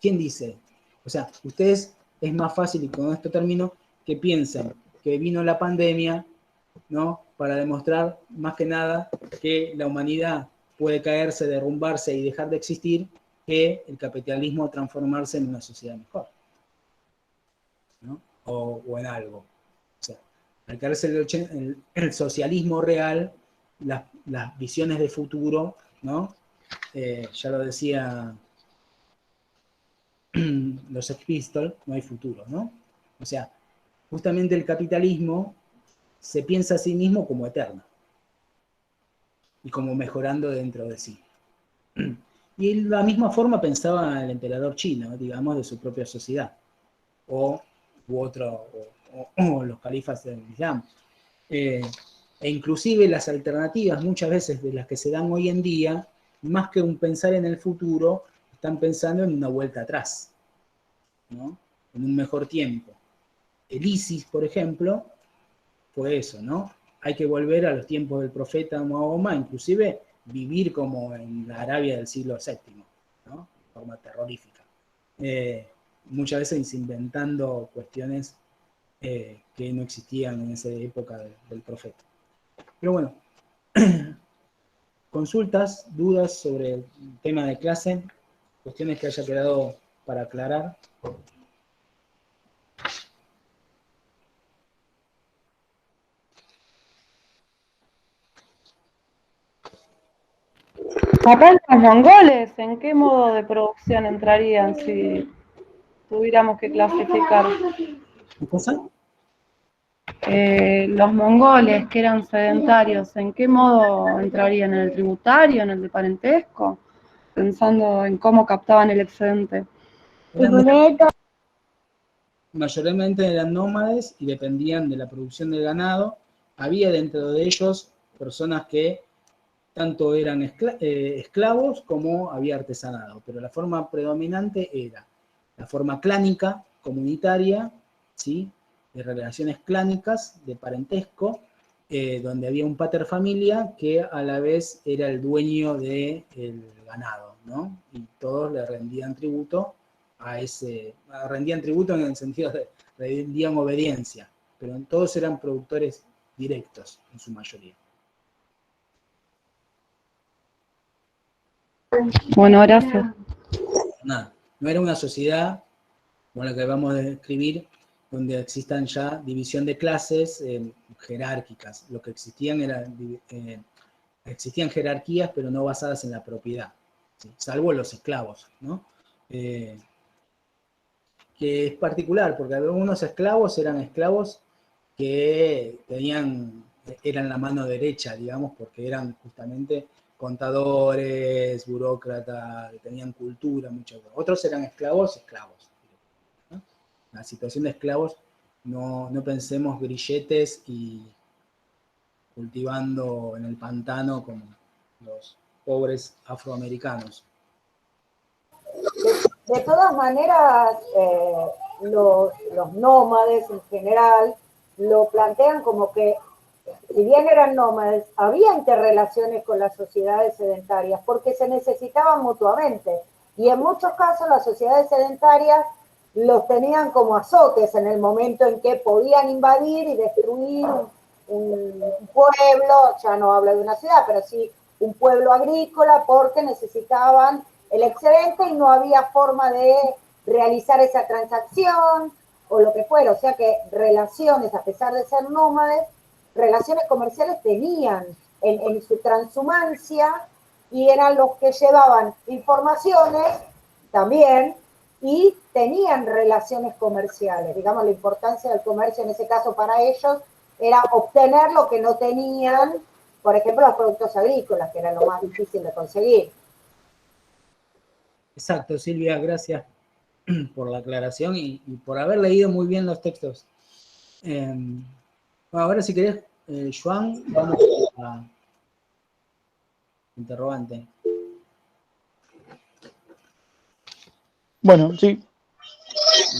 ¿Quién dice? O sea, ustedes es más fácil, y con esto termino, que piensen que vino la pandemia, ¿no? Para demostrar más que nada que la humanidad puede caerse, derrumbarse y dejar de existir, que el capitalismo transformarse en una sociedad mejor, ¿no? O en algo. O sea, al caerse el socialismo real, las visiones de futuro, ¿no? Ya lo decía los Sex Pistols, no hay futuro, ¿no? O sea, justamente el capitalismo se piensa a sí mismo como eterno y como mejorando dentro de sí. Y de la misma forma pensaba el emperador chino, digamos, de su propia sociedad, o los califas del Islam. E inclusive las alternativas muchas veces de las que se dan hoy en día, más que un pensar en el futuro, están pensando en una vuelta atrás, ¿no? En un mejor tiempo. El ISIS, por ejemplo, fue eso, ¿no? Hay que volver a los tiempos del profeta Mahoma, inclusive vivir como en la Arabia del siglo VII, ¿no? De forma terrorífica. Muchas veces inventando cuestiones que no existían en esa época del profeta. Pero bueno, consultas, dudas sobre el tema de clase, cuestiones que haya quedado para aclarar. Acá los mongoles, ¿en qué modo de producción entrarían si tuviéramos que clasificar? ¿Qué cosa? Los mongoles, que eran sedentarios, ¿en qué modo entrarían? ¿En el tributario, en el de parentesco? Pensando en cómo captaban el excedente. Mayormente eran nómades y dependían de la producción del ganado. Había dentro de ellos personas que tanto eran esclavos como había artesanado, pero la forma predominante era la forma clánica, comunitaria, ¿sí? De relaciones clánicas, de parentesco, donde había un pater familia que a la vez era el dueño del ganado, ¿no? Y todos le rendían tributo rendían tributo en el sentido de rendían obediencia, pero todos eran productores directos en su mayoría. Bueno, gracias. Nada, no era una sociedad como la que vamos a describir, donde existan ya división de clases jerárquicas. Lo que existían existían jerarquías, pero no basadas en la propiedad, ¿sí? Salvo los esclavos, ¿no? Que es particular, porque algunos esclavos eran esclavos que eran la mano derecha, digamos, porque eran justamente contadores, burócratas, que tenían cultura, muchos. Otros eran esclavos, ¿no? La situación de esclavos, no pensemos grilletes y cultivando en el pantano como los pobres afroamericanos. De todas maneras, los nómades en general lo plantean como que, si bien eran nómades, había interrelaciones con las sociedades sedentarias porque se necesitaban mutuamente. Y en muchos casos las sociedades sedentarias los tenían como azotes en el momento en que podían invadir y destruir un pueblo, ya no hablo de una ciudad, pero sí un pueblo agrícola, porque necesitaban el excedente y no había forma de realizar esa transacción o lo que fuera. O sea que relaciones, a pesar de ser nómades, relaciones comerciales tenían en su transhumancia, y eran los que llevaban informaciones también y tenían relaciones comerciales. Digamos, la importancia del comercio en ese caso para ellos era obtener lo que no tenían, por ejemplo, los productos agrícolas, que era lo más difícil de conseguir. Exacto, Silvia, gracias por la aclaración y por haber leído muy bien los textos. Bueno, ahora si querés, Joan, vamos a interrogante. Bueno, sí.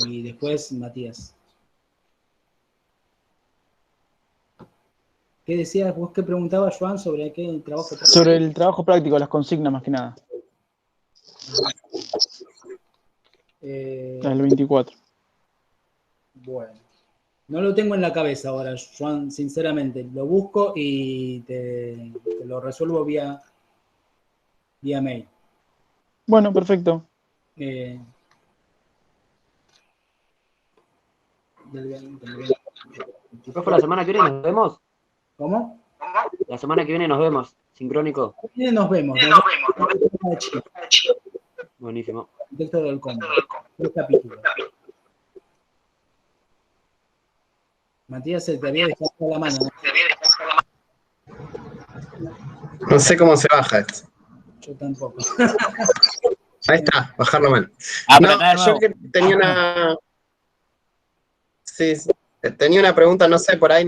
Y después Matías. ¿Qué decías vos? ¿Qué preguntaba Joan sobre qué trabajo práctico? Sobre el trabajo práctico, las consignas más que nada. El 24. Bueno, no lo tengo en la cabeza ahora, Joan, sinceramente. Lo busco y te lo resuelvo vía mail. Bueno, perfecto. Profe, la semana que viene nos vemos. ¿Cómo? La semana que viene nos vemos, sincrónico. Nos vemos. Buenísimo. Texto del combo. 3 capítulos. Matías, se te había dejado la mano. No sé cómo se baja esto. Yo tampoco. Ahí está, bajar la mano. No, yo tenía una... Sí, tenía una pregunta, no sé, por ahí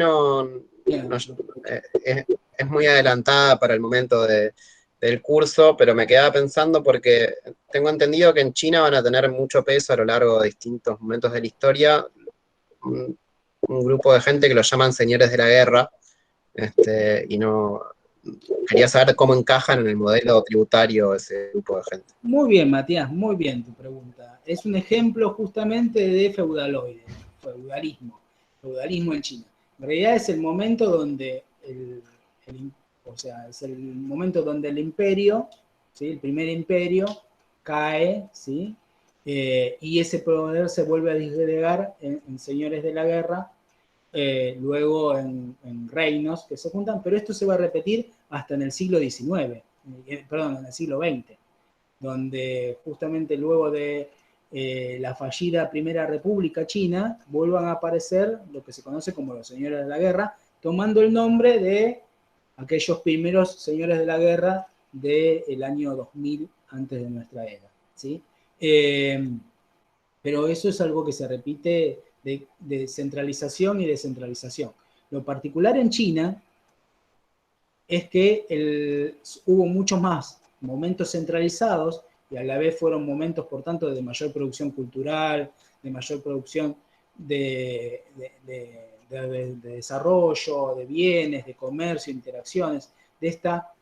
es muy adelantada para el momento del curso, pero me quedaba pensando porque tengo entendido que en China van a tener mucho peso a lo largo de distintos momentos de la historia, un grupo de gente que lo llaman señores de la guerra, y no quería saber cómo encajan en el modelo tributario ese grupo de gente. Muy bien, Matías, muy bien tu pregunta. Es un ejemplo justamente de feudalismo en China. En realidad es el momento donde es el momento donde el imperio, ¿sí? El primer imperio cae, ¿sí? Y ese poder se vuelve a disgregar en señores de la guerra, luego en reinos que se juntan, pero esto se va a repetir hasta en el siglo XIX, perdón, en el siglo XX, donde justamente luego de la fallida Primera República China, vuelvan a aparecer lo que se conoce como los señores de la guerra, tomando el nombre de aquellos primeros señores de la guerra del año 2000 antes de nuestra era, ¿sí? Pero eso es algo que se repite de centralización y descentralización. Lo particular en China es que hubo muchos más momentos centralizados y a la vez fueron momentos, por tanto, de mayor producción cultural, de mayor producción de desarrollo, de bienes, de comercio, interacciones, de esta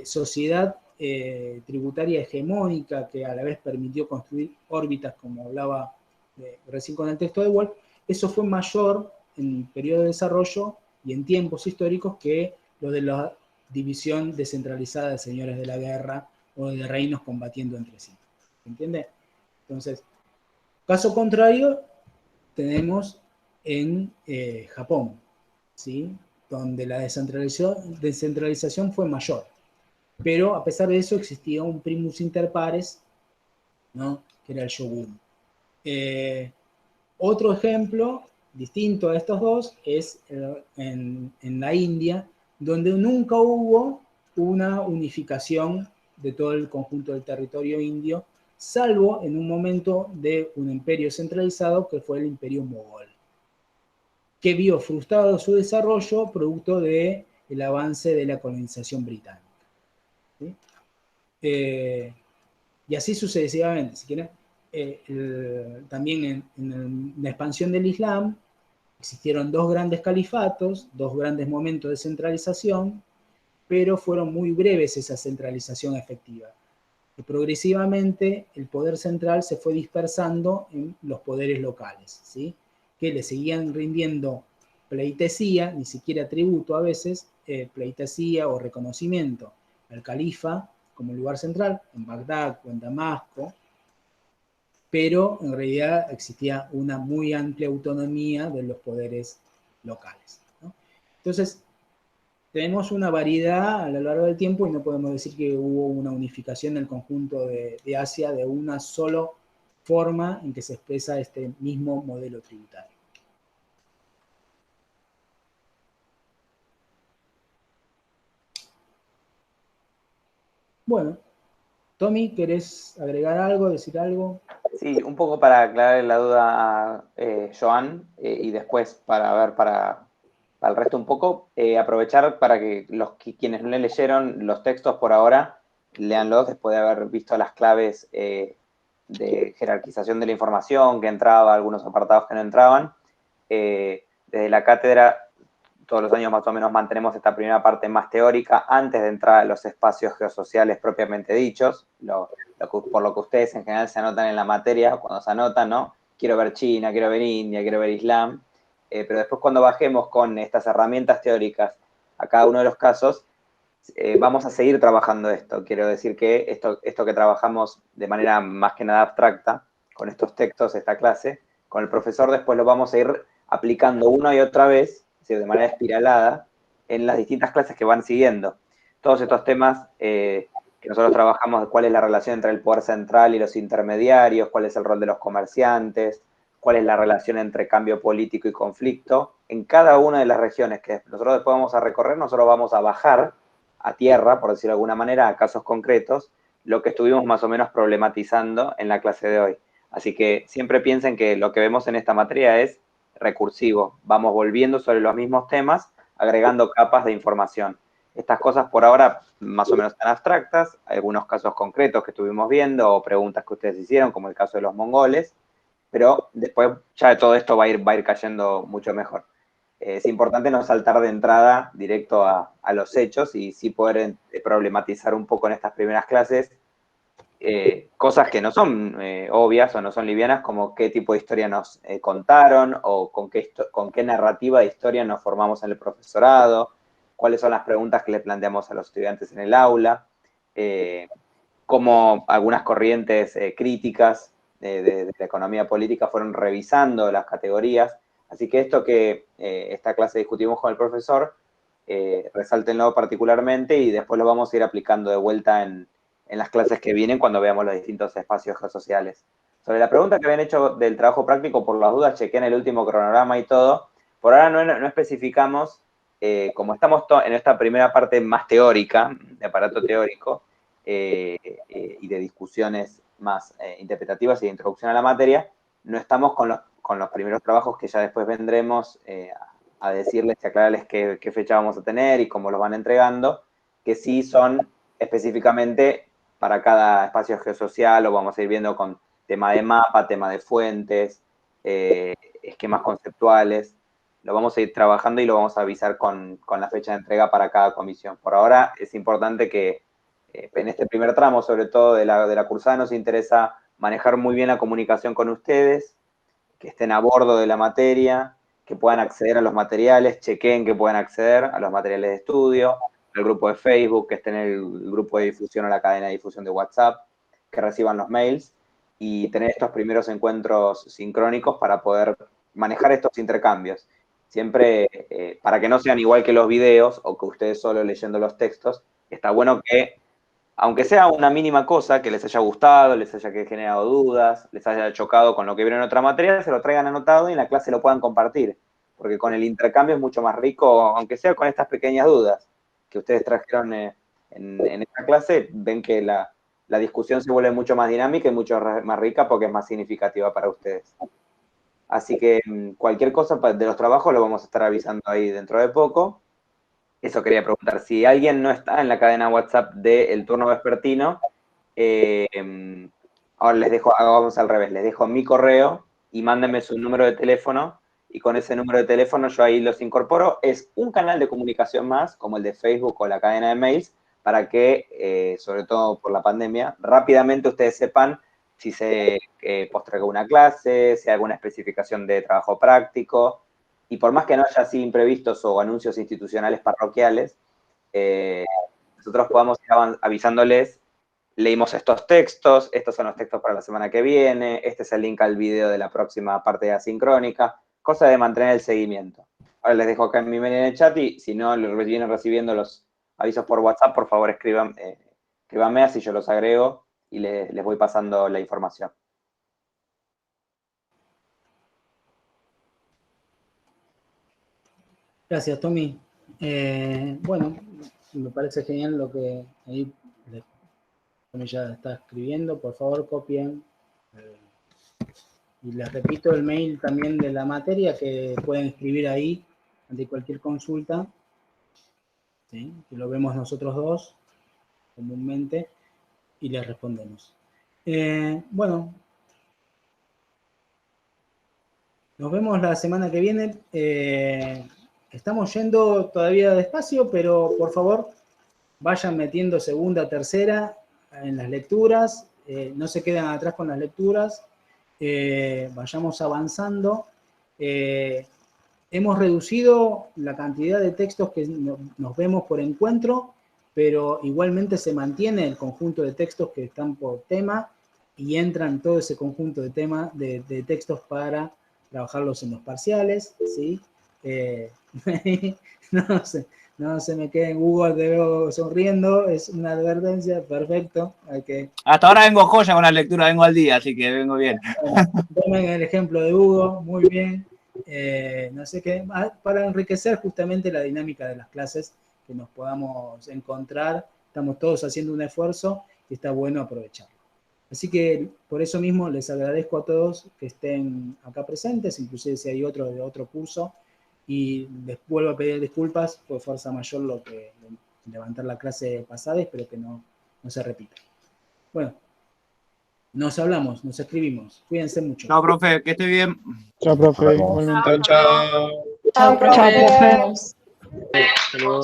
sociedad tributaria hegemónica que a la vez permitió construir órbitas, como hablaba recién con el texto de Wolf. Eso fue mayor en el periodo de desarrollo y en tiempos históricos que lo de la división descentralizada de señores de la guerra o de reinos combatiendo entre sí. ¿Entiende? Entonces, caso contrario, tenemos en Japón, ¿sí? Donde la descentralización fue mayor. Pero a pesar de eso existía un primus inter pares, ¿no? Que era el shogun. Otro ejemplo distinto a estos dos es en la India, donde nunca hubo una unificación de todo el conjunto del territorio indio, salvo en un momento de un imperio centralizado que fue el imperio mogol, que vio frustrado su desarrollo producto del avance de la colonización británica. ¿Sí? Y así sucesivamente. Si quieren, también en la expansión del Islam existieron 2 grandes califatos, 2 grandes momentos de centralización, pero fueron muy breves esa centralización efectiva. Y progresivamente el poder central se fue dispersando en los poderes locales, ¿sí? Que le seguían rindiendo pleitesía, ni siquiera tributo a veces, pleitesía o reconocimiento al califa como lugar central, en Bagdad o en Damasco, pero en realidad existía una muy amplia autonomía de los poderes locales, ¿no? Entonces, tenemos una variedad a lo largo del tiempo y no podemos decir que hubo una unificación en el conjunto de Asia de una sola forma en que se expresa este mismo modelo tributario. Bueno, Tommy, ¿querés agregar algo, decir algo? Sí, un poco para aclarar la duda a Joan y después para ver para el resto un poco, aprovechar para que quienes no leyeron los textos por ahora, léanlos después de haber visto las claves de jerarquización de la información que entraba, algunos apartados que no entraban. Desde la cátedra, todos los años más o menos mantenemos esta primera parte más teórica antes de entrar a los espacios geosociales propiamente dichos, por lo que ustedes en general se anotan en la materia, cuando se anotan, ¿no? Quiero ver China, quiero ver India, quiero ver Islam, pero después cuando bajemos con estas herramientas teóricas a cada uno de los casos, vamos a seguir trabajando esto. Quiero decir que esto que trabajamos de manera más que nada abstracta, con estos textos, esta clase, con el profesor después lo vamos a ir aplicando una y otra vez, es decir, de manera espiralada, en las distintas clases que van siguiendo. Todos estos temas que nosotros trabajamos, de cuál es la relación entre el poder central y los intermediarios, cuál es el rol de los comerciantes, cuál es la relación entre cambio político y conflicto. En cada una de las regiones que nosotros después vamos a recorrer, nosotros vamos a bajar a tierra, por decirlo de alguna manera, a casos concretos, lo que estuvimos más o menos problematizando en la clase de hoy. Así que siempre piensen que lo que vemos en esta materia es recursivo. Vamos volviendo sobre los mismos temas, agregando capas de información. Estas cosas por ahora más o menos están abstractas, algunos casos concretos que estuvimos viendo o preguntas que ustedes hicieron, como el caso de los mongoles, pero después ya todo esto va a ir cayendo mucho mejor. Es importante no saltar de entrada directo a los hechos y sí poder problematizar un poco en estas primeras clases cosas que no son obvias o no son livianas, como qué tipo de historia nos contaron o con qué narrativa de historia nos formamos en el profesorado, cuáles son las preguntas que le planteamos a los estudiantes en el aula, cómo algunas corrientes críticas de la economía política fueron revisando las categorías. Así que esto que esta clase discutimos con el profesor, resáltenlo particularmente y después lo vamos a ir aplicando de vuelta en las clases que vienen cuando veamos los distintos espacios geosociales. Sobre la pregunta que habían hecho del trabajo práctico, por las dudas, chequeé el último cronograma y todo. Por ahora no especificamos, como estamos en esta primera parte más teórica, de aparato teórico, y de discusiones más interpretativas y de introducción a la materia, no estamos con los primeros trabajos que ya después vendremos a decirles y aclararles qué fecha vamos a tener y cómo los van entregando, que sí son específicamente para cada espacio geosocial, lo vamos a ir viendo con tema de mapa, tema de fuentes, esquemas conceptuales, lo vamos a ir trabajando y lo vamos a avisar con la fecha de entrega para cada comisión. Por ahora es importante que en este primer tramo, sobre todo de la cursada, nos interesa manejar muy bien la comunicación con ustedes, que estén a bordo de la materia, que puedan acceder a los materiales, chequen que puedan acceder a los materiales de estudio, al grupo de Facebook, que estén en el grupo de difusión o la cadena de difusión de WhatsApp, que reciban los mails y tener estos primeros encuentros sincrónicos para poder manejar estos intercambios. Siempre, para que no sean igual que los videos o que ustedes solo leyendo los textos, está bueno que, aunque sea una mínima cosa que les haya gustado, les haya generado dudas, les haya chocado con lo que vieron en otra materia, se lo traigan anotado y en la clase lo puedan compartir. Porque con el intercambio es mucho más rico, aunque sea con estas pequeñas dudas que ustedes trajeron en esta clase, ven que la discusión se vuelve mucho más dinámica y mucho más rica porque es más significativa para ustedes. Así que cualquier cosa de los trabajos lo vamos a estar avisando ahí dentro de poco. Eso quería preguntar. Si alguien no está en la cadena WhatsApp del turno vespertino, ahora les dejo, vamos al revés, les dejo mi correo y mándenme su número de teléfono y con ese número de teléfono yo ahí los incorporo. Es un canal de comunicación más, como el de Facebook o la cadena de mails, para que, sobre todo por la pandemia, rápidamente ustedes sepan si se postergó una clase, si hay alguna especificación de trabajo práctico, y por más que no haya así imprevistos o anuncios institucionales parroquiales, nosotros podamos ir avisándoles, leímos estos textos, estos son los textos para la semana que viene, este es el link al video de la próxima parte de asincrónica, cosa de mantener el seguimiento. Ahora les dejo acá en mi mail en el chat y si no vienen recibiendo los avisos por WhatsApp, por favor escríbanme, así yo los agrego y les voy pasando la información. Gracias, Tommy. Bueno, me parece genial lo que ahí Tommy ya está escribiendo. Por favor, copien. Y les repito el mail también de la materia que pueden escribir ahí ante cualquier consulta. ¿Sí? Que lo vemos nosotros dos comúnmente y les respondemos. Bueno, nos vemos la semana que viene. Estamos yendo todavía despacio, pero por favor vayan metiendo segunda, tercera en las lecturas. No se queden atrás con las lecturas. Vayamos avanzando. Hemos reducido la cantidad de textos que nos vemos por encuentro, pero igualmente se mantiene el conjunto de textos que están por tema y entran todo ese conjunto de de textos para trabajarlos en los parciales, ¿sí? No se me quede en Google, te veo sonriendo, es una advertencia, perfecto. Hasta ahora vengo joya con la lectura, vengo al día, así que vengo bien. Tomen el ejemplo de Hugo, muy bien. No sé qué, para enriquecer justamente la dinámica de las clases, que nos podamos encontrar, estamos todos haciendo un esfuerzo y está bueno aprovecharlo. Así que por eso mismo les agradezco a todos que estén acá presentes, inclusive si hay otro de otro curso, y les vuelvo a pedir disculpas por fuerza mayor lo que levantar la clase pasada, espero que no se repita. Bueno, nos hablamos, nos escribimos, cuídense mucho. Chao, profe, que esté bien. Chao, profe. Igualmente. Chao. Chao, profe. Hasta luego.